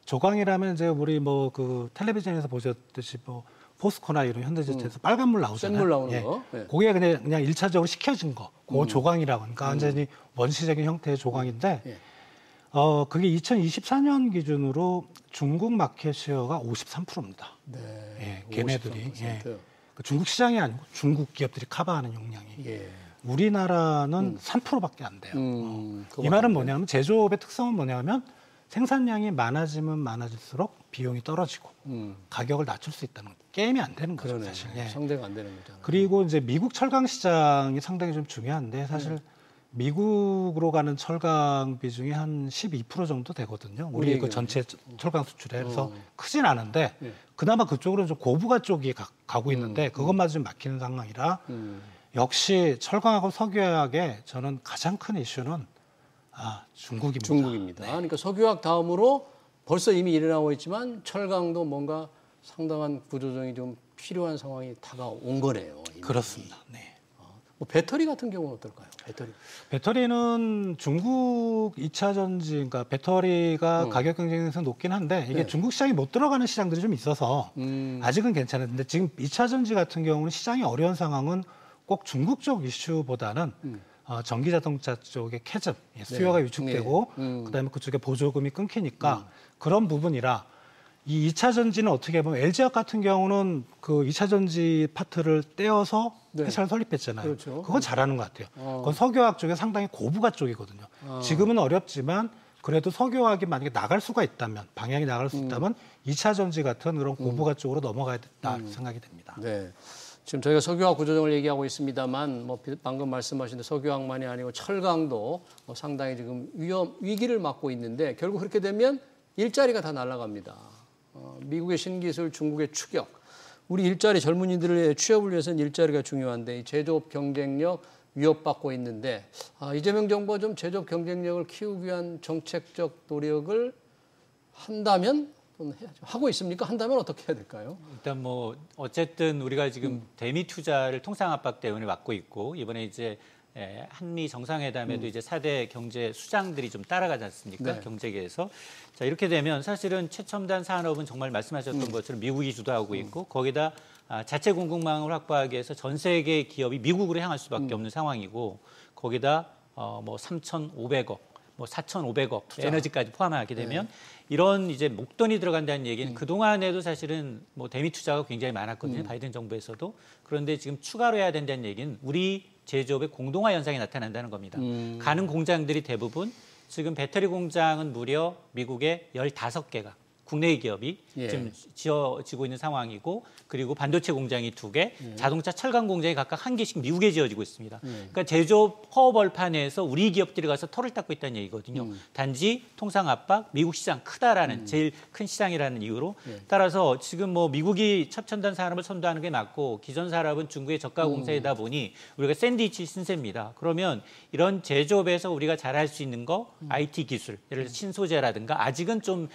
조광이라면 이제 우리 뭐 그 텔레비전에서 보셨듯이 뭐 포스코나 이런 현대제철에서 빨간물 나오잖아요. 센물 나오는 거. 그게 그냥 1차적으로 식혀진 거. 그 조광이라고. 그러니까 완전히 원시적인 형태의 조광인데 그게 2024년 기준으로 중국 마켓쉐어가 53%입니다. 네. 예, 걔네들이. 그 중국 시장이 아니고 중국 기업들이 커버하는 용량이. 우리나라는 3%밖에 안 돼요. 이 말은 뭐냐면 제조업의 특성은 뭐냐면 생산량이 많아지면 많아질수록 비용이 떨어지고 가격을 낮출 수 있다는 거죠. 게임이 안 되는 거죠, 사실. 상대가 안 되는 거잖아요. 그리고 이제 미국 철강 시장이 상당히 좀 중요한데 사실 미국으로 가는 철강 비중이 한 12% 정도 되거든요. 우리 그 전체 철강 수출에. 그래서 크진 않은데 그나마 그쪽으로 좀 고부가 쪽이 가고 있는데 그것마저 좀 막히는 상황이라 역시 철강하고 석유화학의 저는 가장 큰 이슈는 중국입니다. 중국입니다. 그러니까 석유화학 다음으로 벌써 이미 일어나고 있지만 철강도 뭔가 상당한 구조조정이 좀 필요한 상황이 다가온 거네요. 이미. 그렇습니다. 네. 뭐 배터리 같은 경우는 어떨까요? 배터리는 중국 2차 전지, 그러니까 배터리가 가격 경쟁에서 높긴 한데 이게 중국 시장이 못 들어가는 시장들이 좀 있어서 아직은 괜찮은데 지금 2차 전지 같은 경우는 시장이 어려운 상황은 꼭 중국 쪽 이슈보다는 전기 자동차 쪽의 캐즘, 수요가 위축되고 그다음에 그쪽에 보조금이 끊기니까 그런 부분이라 이 2차 전지는 어떻게 보면 LG화학 같은 경우는 그 2차 전지 파트를 떼어서 회사를 설립했잖아요. 그렇죠. 그건 잘하는 것 같아요. 그건 석유화학 쪽에 상당히 고부가 쪽이거든요. 지금은 어렵지만 그래도 석유화학이 만약에 나갈 수가 있다면 방향이 나갈 수 있다면 2차 전지 같은 그런 고부가 쪽으로 넘어가야 된다 생각이 됩니다. 네. 지금 저희가 석유화학 구조정을 얘기하고 있습니다만 뭐 방금 말씀하신 대로 석유화학만이 아니고 철강도 상당히 지금 위기를 맞고 있는데 결국 그렇게 되면 일자리가 다 날아갑니다. 미국의 신기술, 중국의 추격. 우리 일자리 젊은이들의 취업을 위해서는 일자리가 중요한데 이 제조업 경쟁력 위협받고 있는데 이재명 정부가 좀 제조업 경쟁력을 키우기 위한 정책적 노력을 한다면 하고 있습니까? 한다면 어떻게 해야 될까요? 일단 뭐 어쨌든 우리가 지금 대미 투자를 통상 압박 때문에 막고 있고 이번에 이제 한미 정상회담에도 이제 4대 경제 수장들이 좀 따라가지 않습니까? 경제계에서. 자, 이렇게 되면 사실은 최첨단 산업은 정말 말씀하셨던 것처럼 미국이 주도하고 있고 거기다 자체 공급망을 확보하기 위해서 전 세계 기업이 미국으로 향할 수밖에 없는 상황이고 거기다 뭐 3,500억 뭐 4,500억 에너지까지 포함하게 되면 이런 이제 목돈이 들어간다는 얘기는 그동안에도 사실은 뭐 대미 투자가 굉장히 많았거든요. 바이든 정부에서도. 그런데 지금 추가로 해야 된다는 얘기는 우리 제조업의 공동화 현상이 나타난다는 겁니다. 가는 공장들이 대부분 지금 배터리 공장은 무려 미국의 15개가 국내 기업이 지금 지어지고 있는 상황이고 그리고 반도체 공장이 2개, 자동차 철강 공장이 각각 1개씩 미국에 지어지고 있습니다. 그러니까 제조업 허허벌판에서 우리 기업들이 가서 털을 닦고 있다는 얘기거든요. 단지 통상 압박, 미국 시장 크다라는 제일 큰 시장이라는 이유로 따라서 지금 뭐 미국이 첨단 산업을 선도하는 게 맞고 기존 산업은 중국의 저가 공세이다 보니 우리가 샌드위치 신세입니다. 그러면 이런 제조업에서 우리가 잘할 수 있는 거 IT 기술, 예를 들어 신소재라든가 아직은 좀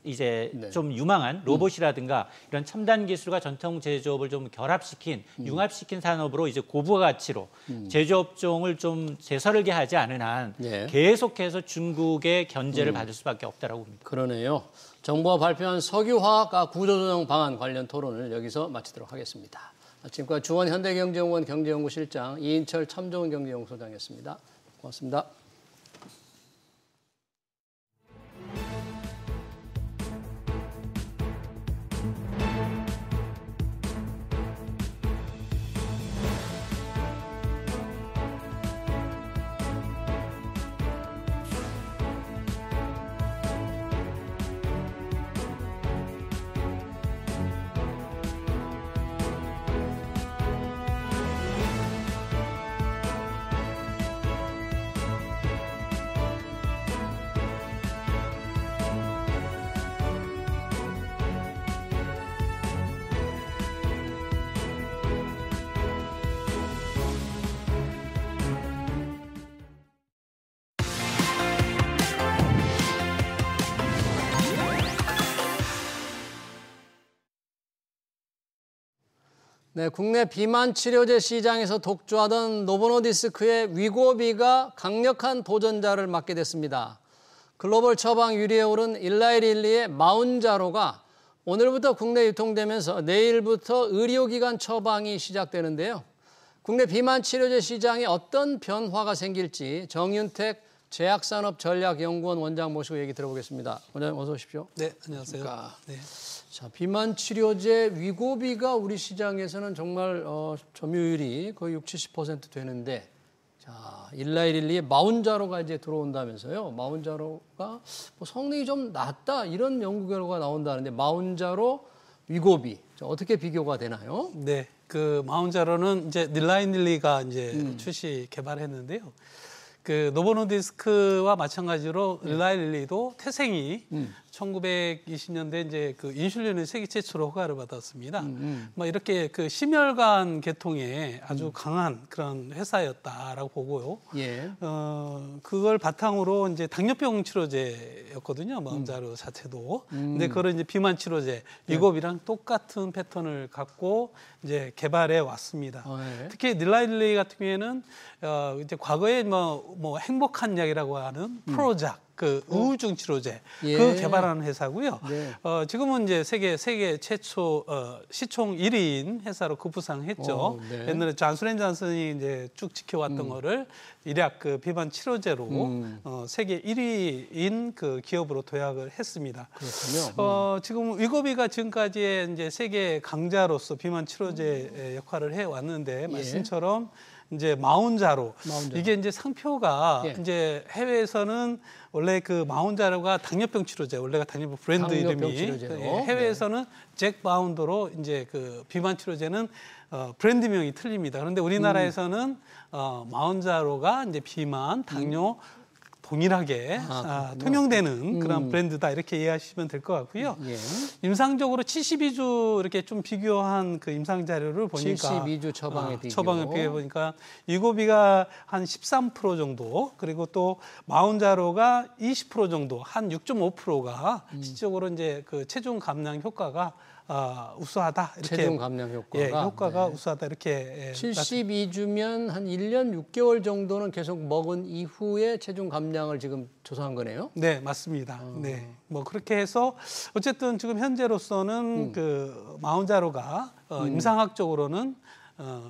이제 좀 유망한 로봇이라든가 이런 첨단 기술과 전통 제조업을 좀 결합시킨 융합시킨 산업으로 이제 고부가 가치로 제조업종을 좀 재설계하지 않은 한 계속해서 중국의 견제를 받을 수밖에 없다라고 봅니다. 그러네요. 정부가 발표한 석유화학 구조조정 방안 관련 토론을 여기서 마치도록 하겠습니다. 지금까지 주원 현대경제연구원 경제연구실장 이인철 참좋은 경제연구소장이었습니다. 고맙습니다. 네, 국내 비만 치료제 시장에서 독주하던 노보노디스크의 위고비가 강력한 도전자를 맞게 됐습니다. 글로벌 처방 1위에 오른 일라이 릴리의 마운자로가 오늘부터 국내 유통되면서 내일부터 의료기관 처방이 시작되는데요. 국내 비만 치료제 시장에 어떤 변화가 생길지 정윤택 제약산업전략연구원 원장 모시고 얘기 들어보겠습니다. 원장님 어서 오십시오. 네, 안녕하세요. 네. 자, 비만 치료제 위고비가 우리 시장에서는 정말 점유율이 거의 60-70% 되는데, 자, 일라이 릴리의 마운자로가 이제 들어온다면서요. 마운자로가 뭐 성능이 좀 낮다 이런 연구 결과가 나온다는데 마운자로 위고비 어떻게 비교가 되나요? 네, 그 마운자로는 이제 일라이 릴리가 이제 출시 개발했는데요. 그 노보노디스크와 마찬가지로 일라이 릴리도 태생이 1920년대 이제 그 인슐린을 세계 최초로 허가를 받았습니다. 뭐 이렇게 그 심혈관 계통에 아주 강한 그런 회사였다라고 보고요. 예. 그걸 바탕으로 이제 당뇨병 치료제였거든요. 마운자로 자체도. 근데 그걸 이제 비만 치료제 위고비랑 똑같은 패턴을 갖고 이제 개발해 왔습니다. 네. 특히 일라이 같은 경우에는 이제 과거에 뭐 행복한 약이라고 하는 프로작 그 우울증 치료제 그 개발하는 회사고요. 네. 지금은 이제 세계 최초 시총 1위인 회사로 급부상했죠. 네. 옛날에 존슨앤존슨이 이제 쭉 지켜왔던 거를 일약 그 비만 치료제로 세계 1위인 그 기업으로 도약을 했습니다. 그렇군요. 지금 위고비가 지금까지의 이제 세계 강자로서 비만 치료제 역할을 해 왔는데 말씀처럼 이제 마운자로 이게 이제 상표가 이제 해외에서는 원래 그 마운자로가 당뇨병 치료제 원래가 당뇨병 브랜드 이름이 해외에서는 잭 바운더로 이제 그 비만 치료제는 브랜드명이 틀립니다. 그런데 우리나라에서는 마운자로가 이제 비만 당뇨 동일하게 통용되는 그런 브랜드다 이렇게 이해하시면 될 것 같고요. 임상적으로 72주 이렇게 좀 비교한 그 임상 자료를 보니까 72주 처방에 처방을 비교해 보니까 위고비가 한 13% 정도 그리고 또 마운자로가 20% 정도 한 6.5%가 실질적으로 이제 그 체중 감량 효과가 우수하다 이렇게 체중 감량 효과가 효과가 우수하다 이렇게 72주면 한 1년 6개월 정도는 계속 먹은 이후에 체중 감량을 지금 조사한 거네요. 네, 맞습니다. 네, 뭐 그렇게 해서 어쨌든 지금 현재로서는 그 마운자로가 임상학적으로는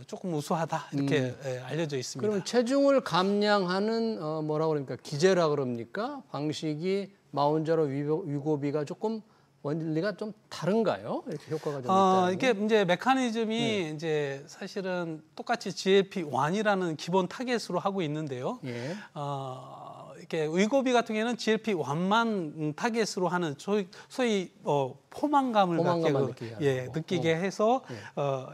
조금 우수하다 이렇게 알려져 있습니다. 그럼 체중을 감량하는 뭐라고 그럽니까? 기제라 그럽니까? 방식이 마운자로 위고비가 조금 원리가 좀 다른가요? 이렇게 효과가 좀 있다. 이게 이제 메커니즘이 이제 사실은 똑같이 GLP-1이라는 기본 타겟으로 하고 있는데요. 예. 이렇게 위고비 같은 경우에는 GLP-1만 타겟으로 하는 소위 포만감을 느끼게 해서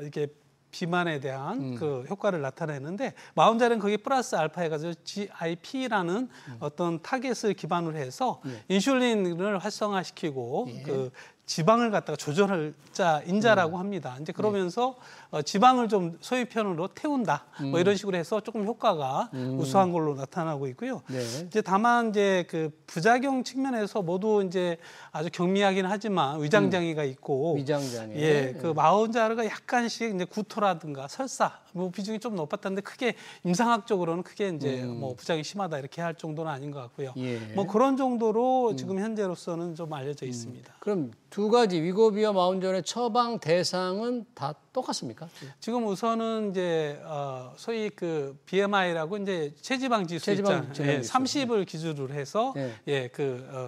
이렇게 비만에 대한 그 효과를 나타내는데 마운자는 거기 플러스 알파 해가지고 GIP라는 어떤 타겟을 기반으로 해서 인슐린을 활성화시키고 그 지방을 갖다가 조절할 인자라고 합니다. 이제 그러면서 지방을 좀 소위편으로 태운다. 뭐 이런 식으로 해서 조금 효과가 우수한 걸로 나타나고 있고요. 네. 이제 다만 이제 그 부작용 측면에서 모두 이제 아주 경미하긴 하지만 위장장애가 있고 위장장애. 그 마운자르가 약간씩 이제 구토라든가 설사 뭐 비중이 좀 높았다는데 크게 임상학적으로는 크게 이제 뭐 부작용이 심하다 이렇게 할 정도는 아닌 것 같고요. 뭐 그런 정도로 지금 현재로서는 좀 알려져 있습니다. 그럼 두 가지 위고비와 마운자로의 처방 대상은 다 똑같습니까? 지금 우선은 이제 소위 그 BMI라고 이제 체지방 지수 있잖아요. 30을 기준으로 해서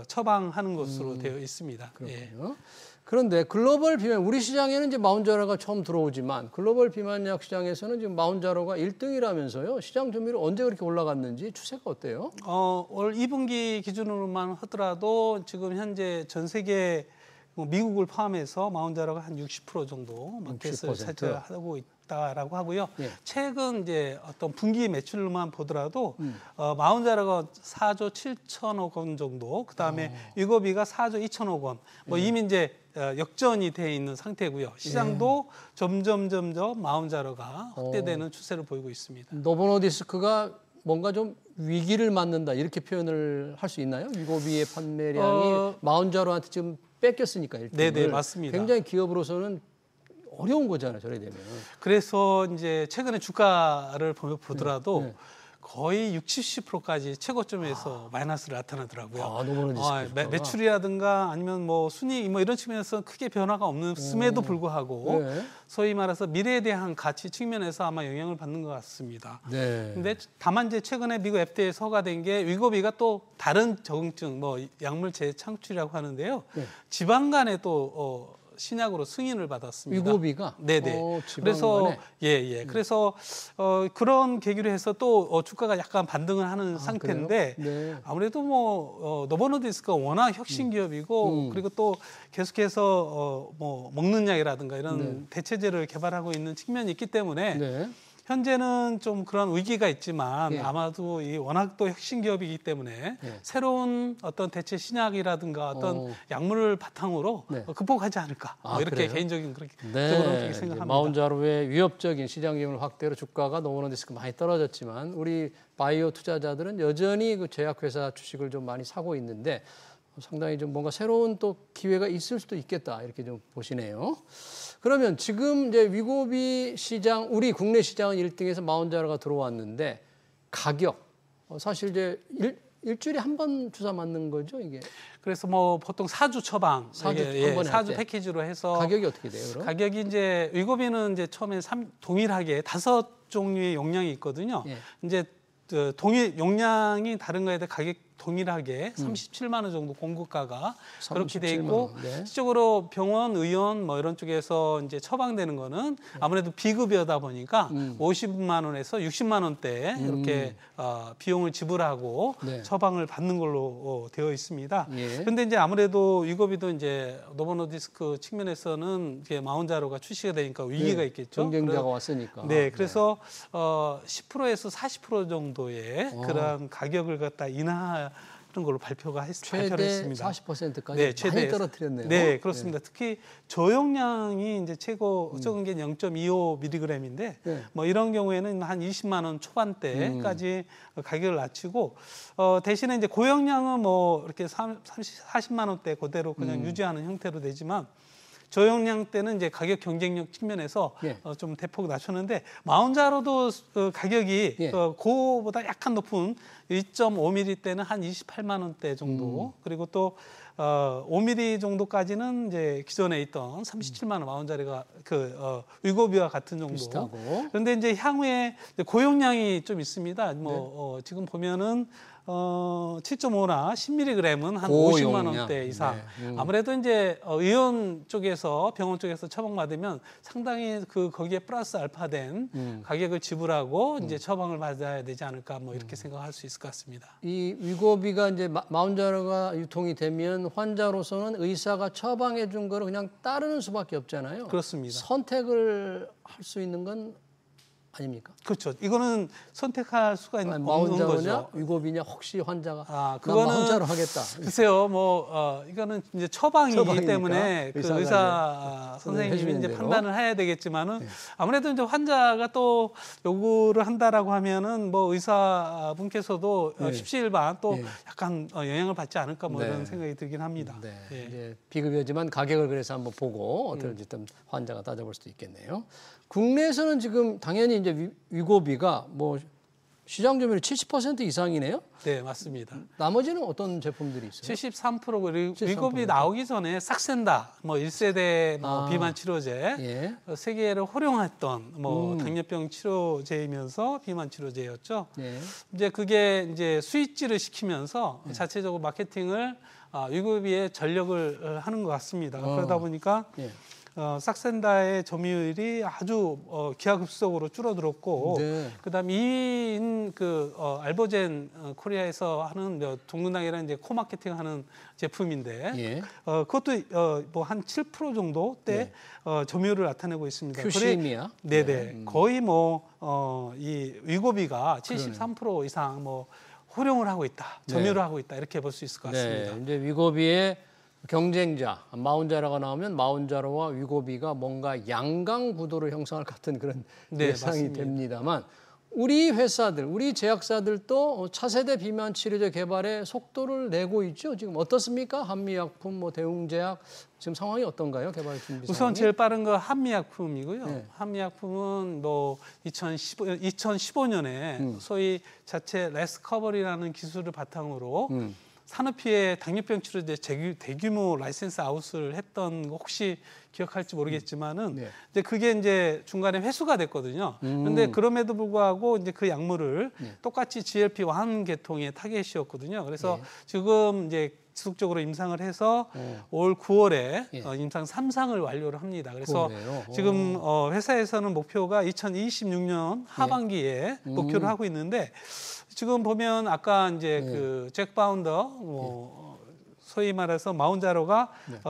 처방하는 것으로 되어 있습니다. 그렇군요. 그런데 글로벌 비만 우리 시장에는 이제 마운자로가 처음 들어오지만 글로벌 비만약 시장에서는 지금 마운자로가 1등이라면서요. 시장 점유율이 언제 그렇게 올라갔는지 추세가 어때요? 올 2분기 기준으로만 하더라도 지금 현재 전 세계 미국을 포함해서 마운자로가 한 60% 정도 마켓을 차지하고 있다라고 하고요. 최근 이제 어떤 분기 매출만 보더라도 마운자로가 4조 7천억 원 정도, 그 다음에 위고비가 4조 2천억 원, 뭐 이미 이제 역전이 돼 있는 상태고요. 시장도 점점 마운자로가 확대되는 추세를 보이고 있습니다. 노보노디스크가 뭔가 좀 위기를 맞는다 이렇게 표현을 할 수 있나요? 위고비의 판매량이 마운자로한테 지금 뺏겼으니까 일단 네, 맞습니다. 굉장히 기업으로서는 어려운 거잖아요, 저래 되면. 그래서 이제 최근에 주가를 보더라도 거의 60, 70%까지 최고점에서 마이너스를 나타나더라고요. 매출이라든가 아니면 뭐 순이익 뭐 이런 측면에서 크게 변화가 없음에도 불구하고 소위 말해서 미래에 대한 가치 측면에서 아마 영향을 받는 것 같습니다. 근데 다만 이제 최근에 미국 FDA에서 허가된 게 위고비가 또 다른 적응증, 뭐 약물 재창출이라고 하는데요. 지방 간에 또 신약으로 승인을 받았습니다. 위고비가? 네네. 그래서 그래서 그런 계기로 해서 또 주가가 약간 반등을 하는 상태인데 아무래도 뭐 노보노디스크가 워낙 혁신 기업이고 그리고 또 계속해서 뭐 먹는 약이라든가 이런 대체제를 개발하고 있는 측면이 있기 때문에 현재는 좀 그런 위기가 있지만 아마도 이 워낙 또 혁신 기업이기 때문에 새로운 어떤 대체 신약이라든가 어떤 약물을 바탕으로 극복하지 않을까 이렇게 그래요? 개인적인 그렇게 생각합니다. 마운자로의 위협적인 시장 기물 확대로 주가가 노보노디스크 많이 떨어졌지만 우리 바이오 투자자들은 여전히 그 제약회사 주식을 좀 많이 사고 있는데 상당히 좀 뭔가 새로운 또 기회가 있을 수도 있겠다 이렇게 좀 보시네요. 그러면 지금 이제 위고비 시장 우리 국내 시장은 1등에서 마운자로가 들어왔는데 가격 사실 이제 일주일에 한 번 주사 맞는 거죠 이게. 그래서 뭐 보통 4주 처방, 4주 패키지로 해서 가격이 어떻게 돼요? 그럼? 가격이 이제 위고비는 이제 처음에 동일하게 5종류의 용량이 있거든요. 이제 동일 용량이 다른 거에 대해 가격 동일하게 37만 원 정도 공급가가 그렇게 돼 있고 실적으로 병원, 의원 뭐 이런 쪽에서 이제 처방되는 거는 아무래도 비급여다 보니까 50만 원에서 60만 원대 이렇게 비용을 지불하고 처방을 받는 걸로 되어 있습니다. 그런데 이제 아무래도 위고비도 이제 노보노디스크 측면에서는 이게 마운자로가 출시가 되니까 위기가 있겠죠. 경쟁자가 왔으니까. 그래서 10%에서 40% 정도의 그런 가격을 갖다 인하 걸로 발표를 했습니다. 40%까지 많이 떨어뜨렸네요. 네, 그렇습니다. 특히 저용량이 이제 최고 적은 게 0.25mg인데 뭐 이런 경우에는 한 20만 원 초반대까지 가격을 낮추고 대신에 이제 고용량은 뭐 이렇게 40만 원대 그대로 그냥 유지하는 형태로 되지만 저용량 때는 이제 가격 경쟁력 측면에서 좀 대폭 낮췄는데 마운자로도 가격이 그보다 약간 높은 1.5mm 때는 한 28만 원대 정도 그리고 또 5mm 정도까지는 이제 기존에 있던 37만 원 마운자리가 위고비와 같은 정도. 비슷하고. 그런데 이제 향후에 고용량이 좀 있습니다. 지금 보면은 7.5나 10mg은 한 50만 원대 이상. 네. 아무래도 이제 의원 쪽에서 병원 쪽에서 처방받으면 상당히 거기에 플러스 알파된 가격을 지불하고 이제 처방을 받아야 되지 않을까 뭐 이렇게 생각할 수 있을 것 같습니다. 이 위고비가 이제 마운자로가 유통이 되면 환자로서는 의사가 처방해 준 거를 그냥 따르는 수밖에 없잖아요. 그렇습니다. 선택을 할 수 있는 건 아닙니까? 그렇죠. 이거는 선택할 수가 없는 마운자로냐 거죠. 위고비냐 혹시 환자가 그거는 마운자로 하겠다. 글쎄요, 이거는 이제 처방이기 처방이니까 때문에 그 의사 선생님이 이제 판단을 해야 되겠지만은 아무래도 이제 환자가 또 요구를 한다라고 하면은 뭐 의사분께서도 십시일반 또 약간 영향을 받지 않을까 뭐 이런 생각이 들긴 합니다. 네. 이제 비급여지만 가격을 그래서 한번 보고 어떨지 환자가 따져볼 수도 있겠네요. 국내에서는 지금 당연히 이제 위고비가 뭐 시장 점유율 70% 이상이네요. 네, 맞습니다. 나머지는 어떤 제품들이 있어요? 73% 그리고 위고비 나오기 전에 싹센다, 뭐 1세대 비만 치료제, 세계를 호령했던 당뇨병 치료제이면서 비만 치료제였죠. 이제 그게 이제 스위치를 시키면서 자체적으로 마케팅을 위고비에 전력을 하는 것 같습니다. 그러다 보니까 싹센다의 점유율이 아주 기하급수적으로 줄어들었고, 그다음 2위인 알보젠 코리아에서 하는 동근당이라는 이제 코마케팅하는 제품인데, 그것도 뭐 한 7% 정도대 점유율을 나타내고 있습니다. 큐시미아? 네네. 거의 이 위고비가 73% 이상 호령을 하고 있다, 점유를 하고 있다 이렇게 볼 수 있을 것 같습니다. 네, 이제 위고비의 경쟁자 마운자로가 나오면 마운자로와 위고비가 뭔가 양강구도를 형성할 것 같은 그런 예상이 맞습니다. 됩니다만 우리 회사들, 우리 제약사들도 차세대 비만 치료제 개발에 속도를 내고 있죠. 지금 어떻습니까? 한미약품, 대웅제약 지금 상황이 어떤가요? 개발 준비 상황이? 우선 제일 빠른 거 한미약품이고요. 한미약품은 2015년에 소위 자체 레스커버리라는 기술을 바탕으로 산업피해 당뇨병 치료제 대규모 라이센스 아웃을 했던 거 혹시 기억할지 모르겠지만은 이제 그게 이제 중간에 회수가 됐거든요. 그런데 그럼에도 불구하고 이제 그 약물을 똑같이 GLP-1 계통의 타겟이었거든요. 그래서 지금 이제 지속적으로 임상을 해서 올 9월에 임상 3상을 완료를 합니다. 그래서 지금 회사에서는 목표가 2026년 하반기에 목표를 하고 있는데 지금 보면 아까 이제 그 잭 파운더 소위 말해서 마운자로가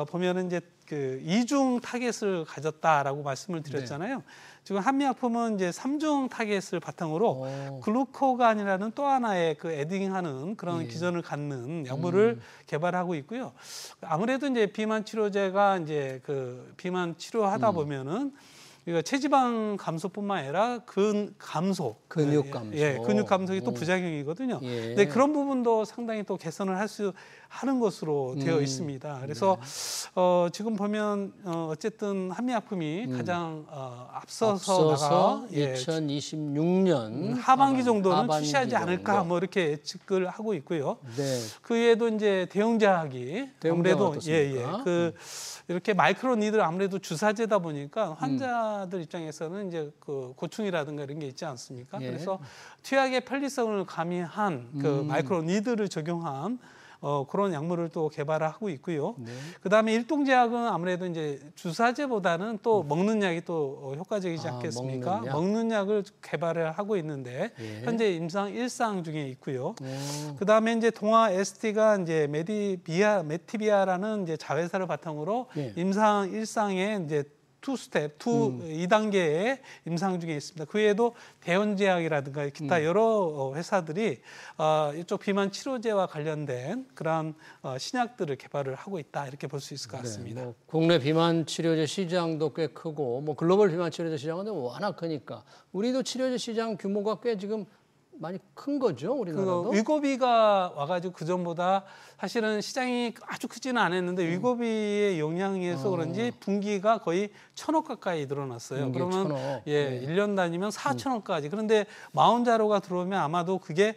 보면은 이제 그 2중 타겟을 가졌다라고 말씀을 드렸잖아요. 지금 한미약품은 이제 3중 타겟을 바탕으로 글루코간이라는 또 하나의 그 에딩하는 그런 기전을 갖는 약물을 개발하고 있고요. 아무래도 이제 비만 치료제가 이제 그 비만 치료하다 보면은 이거 체지방 감소뿐만 아니라 근육 감소, 근육 감소가 또 부작용이거든요. 근데 그런 부분도 상당히 또 개선을 하는 것으로 되어 있습니다. 그래서 지금 보면 어쨌든 한미약품이 가장 앞서서 2026년 하반기 정도는 출시하지 않을까 뭐 이렇게 예측을 하고 있고요. 그 외에도 이제 대웅제약이 아무래도 이렇게 마이크로 니들 아무래도 주사제다 보니까 환자들 입장에서는 이제 그 고충이라든가 이런 게 있지 않습니까? 그래서 투약의 편리성을 가미한 그 마이크로 니들을 적용한 그런 약물을 또 개발하고 있고요. 그다음에 일동제약은 아무래도 이제 주사제보다는 또 먹는 약이 또 효과적이지 않겠습니까? 먹는 약을 개발을 하고 있는데 현재 임상 1상 중에 있고요. 그다음에 이제 동아 ST가 이제 메티비아라는 이제 자회사를 바탕으로 임상 1상에 이제 2단계의 임상 중에 있습니다. 그 외에도 대원제약이라든가 기타 여러 회사들이 이쪽 비만 치료제와 관련된 그런 신약들을 개발을 하고 있다 이렇게 볼 수 있을 것 같습니다. 국내 비만 치료제 시장도 꽤 크고 글로벌 비만 치료제 시장은 워낙 크니까 우리도 치료제 시장 규모가 꽤 지금 많이 큰 거죠, 우리나라도. 위고비가 와가지고 그 전보다 사실은 시장이 아주 크지는 않았는데 위고비의 영향에서 그런지 분기가 거의 1,000억 가까이 늘어났어요. 그러면 1년 다니면 4,000억까지. 그런데 마운자로가 들어오면 아마도 그게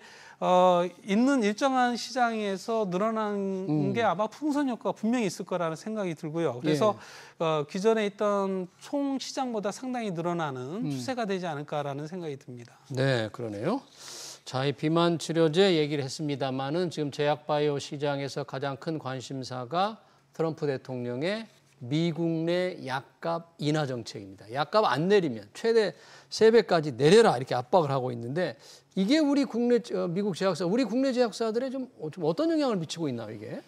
있는 일정한 시장에서 늘어난 게 아마 풍선 효과가 분명히 있을 거라는 생각이 들고요. 그래서 기존에 있던 총 시장보다 상당히 늘어나는 추세가 되지 않을까라는 생각이 듭니다. 네, 그러네요. 자, 이 비만 치료제 얘기를 했습니다만은 지금 제약바이오 시장에서 가장 큰 관심사가 트럼프 대통령의 미국 내 약값 인하 정책입니다. 약값 안 내리면 최대 3배까지 내려라 이렇게 압박을 하고 있는데 이게 우리 국내 미국 제약사, 우리 국내 제약사들에 좀 어떤 영향을 미치고 있나요, 이게?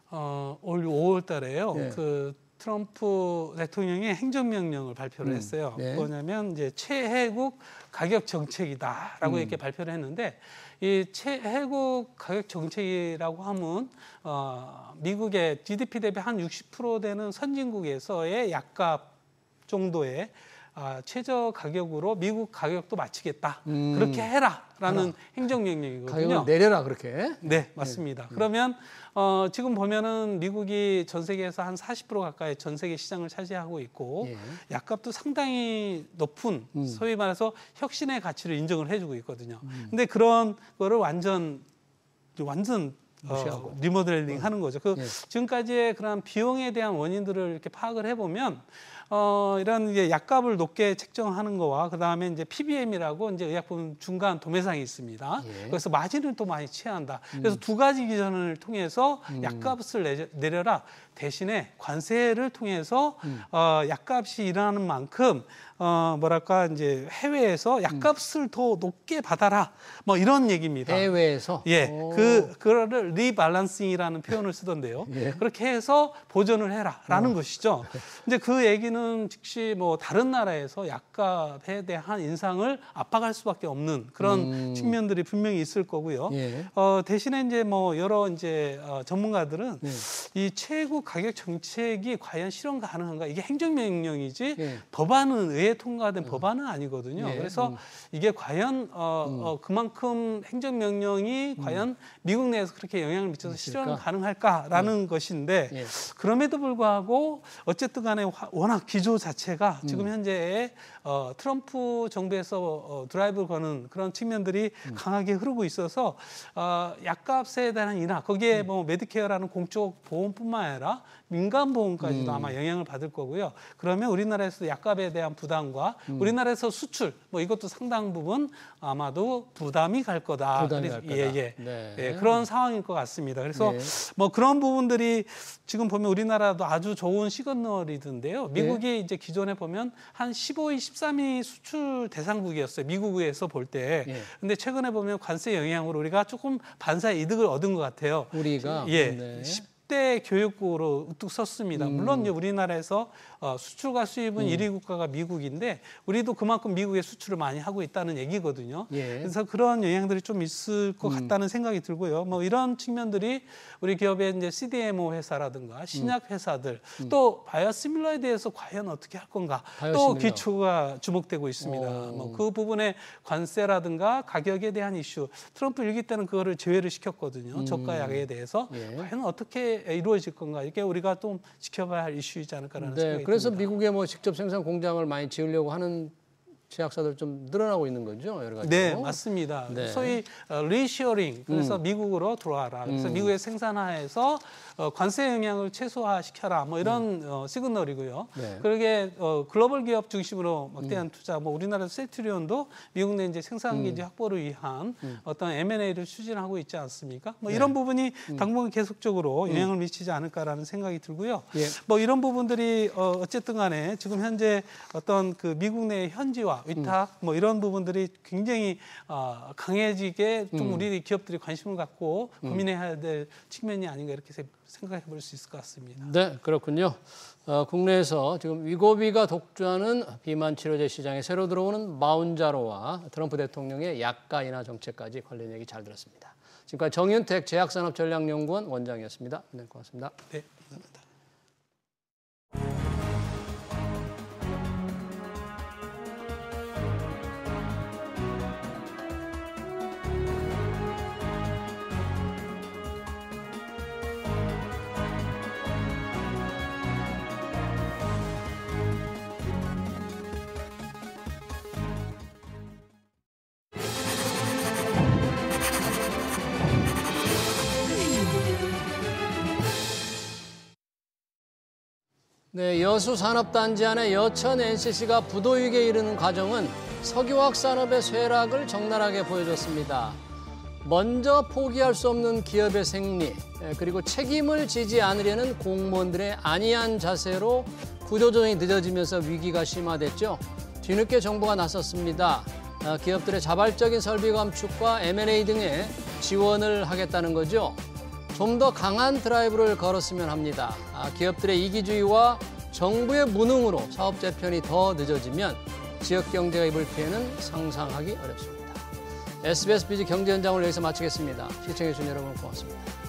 올 5월 달에요. 네. 그 트럼프 대통령이 행정명령을 발표를 했어요. 네. 뭐냐면 이제 최혜국 가격 정책이다라고 이렇게 발표를 했는데 이 최혜국 가격 정책이라고 하면 미국의 GDP 대비 한 60% 되는 선진국에서의 약값 정도의 최저 가격으로 미국 가격도 맞추겠다. 그렇게 해라라는 행정명령이거든요. 가격을 내려라 그렇게. 네, 맞습니다. 그러면 지금 보면은 미국이 전 세계에서 한 40% 가까이 전 세계 시장을 차지하고 있고 약값도 상당히 높은 소위 말해서 혁신의 가치를 인정을 해주고 있거든요. 근데 그런 거를 완전 리모델링 하는 거죠. 지금까지의 그런 비용에 대한 원인들을 이렇게 파악을 해보면 이런 이제 약값을 높게 책정하는 거와 그다음에 이제 PBM이라고 이제 의약품 중간 도매상이 있습니다. 그래서 마진을 또 많이 취한다. 그래서 두 가지 기준을 통해서 약값을 내려라. 대신에 관세를 통해서 약값이 일어나는 만큼 뭐랄까 이제 해외에서 약값을 더 높게 받아라. 뭐 이런 얘기입니다. 해외에서? 그거를 리밸런싱이라는 표현을 쓰던데요. 그렇게 해서 보전을 해라라는 것이죠. 근데 그 얘기는 즉시 뭐 다른 나라에서 약값에 대한 인상을 압박할 수밖에 없는 그런 측면들이 분명히 있을 거고요. 대신에 이제 뭐 여러 이제 전문가들은 이 최고 가격 정책이 과연 실현 가능한가? 이게 행정명령이지 법안은 의회 통과된 법안은 아니거든요. 그래서 이게 과연 그만큼 행정명령이 과연 미국 내에서 그렇게 영향을 미쳐서 실현 가능할까라는 것인데 그럼에도 불구하고 어쨌든 간에 워낙 기조 자체가 지금 현재 트럼프 정부에서 드라이브를 거는 그런 측면들이 강하게 흐르고 있어서 약값에 대한 인하, 거기에 뭐 메디케어라는 공적 보험뿐만 아니라 민간 보험까지도 아마 영향을 받을 거고요. 그러면 우리나라에서 약값에 대한 부담과 우리나라에서 수출, 뭐 이것도 상당 부분 아마도 부담이 갈 거다. 그런 상황일 것 같습니다. 그래서 뭐 그런 부분들이 지금 보면 우리나라도 아주 좋은 시그널이던데요. 미국이 이제 기존에 보면 한 15위, 13위 수출 대상국이었어요. 미국에서 볼 때. 근데 최근에 보면 관세 영향으로 우리가 조금 반사의 이득을 얻은 것 같아요. 우리가? 10대 교육국으로 우뚝 섰습니다. 물론 이제 우리나라에서 수출과 수입은 1위 국가가 미국인데 우리도 그만큼 미국에 수출을 많이 하고 있다는 얘기거든요. 그래서 그런 영향들이 좀 있을 것 같다는 생각이 들고요. 뭐 이런 측면들이 우리 기업의 이제 CDMO 회사라든가 신약 회사들 또 바이오시밀러에 대해서 과연 어떻게 할 건가 또 기초가 주목되고 있습니다. 뭐 그 부분에 관세라든가 가격에 대한 이슈 트럼프 일기 때는 그거를 제외를 시켰거든요. 저가 약에 대해서 과연 어떻게 이루어질 건가 이게 우리가 좀 지켜봐야 할 이슈이지 않을까라는 생각이 그래서 듭니다. 미국에 뭐 직접 생산 공장을 많이 지으려고 하는 제약사들 좀 늘어나고 있는 거죠, 여러 가지. 네, 맞습니다. 소위 리시어링, 그래서 미국으로 들어와라. 그래서 미국에 생산화해서 관세 영향을 최소화시켜라. 뭐 이런 시그널이고요. 그러게 글로벌 기업 중심으로 막대한 투자, 뭐 우리나라 셀트리온도 미국 내 이제 생산기지 확보를 위한 어떤 M&A를 추진하고 있지 않습니까? 뭐 이런 부분이 당분간 계속적으로 영향을 미치지 않을까라는 생각이 들고요. 뭐 이런 부분들이 어쨌든 간에 지금 현재 어떤 그 미국 내 현지화 위탁 뭐 이런 부분들이 굉장히 강해지게 좀 우리 기업들이 관심을 갖고 고민해야 될 측면이 아닌가 이렇게 생각해 볼 수 있을 것 같습니다. 네, 그렇군요. 국내에서 지금 위고비가 독주하는 비만 치료제 시장에 새로 들어오는 마운자로와 트럼프 대통령의 약가 인하 정책까지 관련 얘기 잘 들었습니다. 지금까지 정윤택 제약산업전략연구원 원장이었습니다. 네, 고맙습니다. 네, 감사합니다. 네, 여수산업단지 안에 여천 NCC가 부도위기에 이르는 과정은 석유화학 산업의 쇠락을 적나라하게 보여줬습니다. 먼저 포기할 수 없는 기업의 생리, 그리고 책임을 지지 않으려는 공무원들의 안이한 자세로 구조조정이 늦어지면서 위기가 심화됐죠. 뒤늦게 정부가 나섰습니다. 기업들의 자발적인 설비 감축과 M&A 등의 지원을 하겠다는 거죠. 좀 더 강한 드라이브를 걸었으면 합니다. 기업들의 이기주의와 정부의 무능으로 사업 재편이 더 늦어지면 지역 경제가 입을 피해는 상상하기 어렵습니다. SBS 비즈 경제 현장을 여기서 마치겠습니다. 시청해주신 여러분 고맙습니다.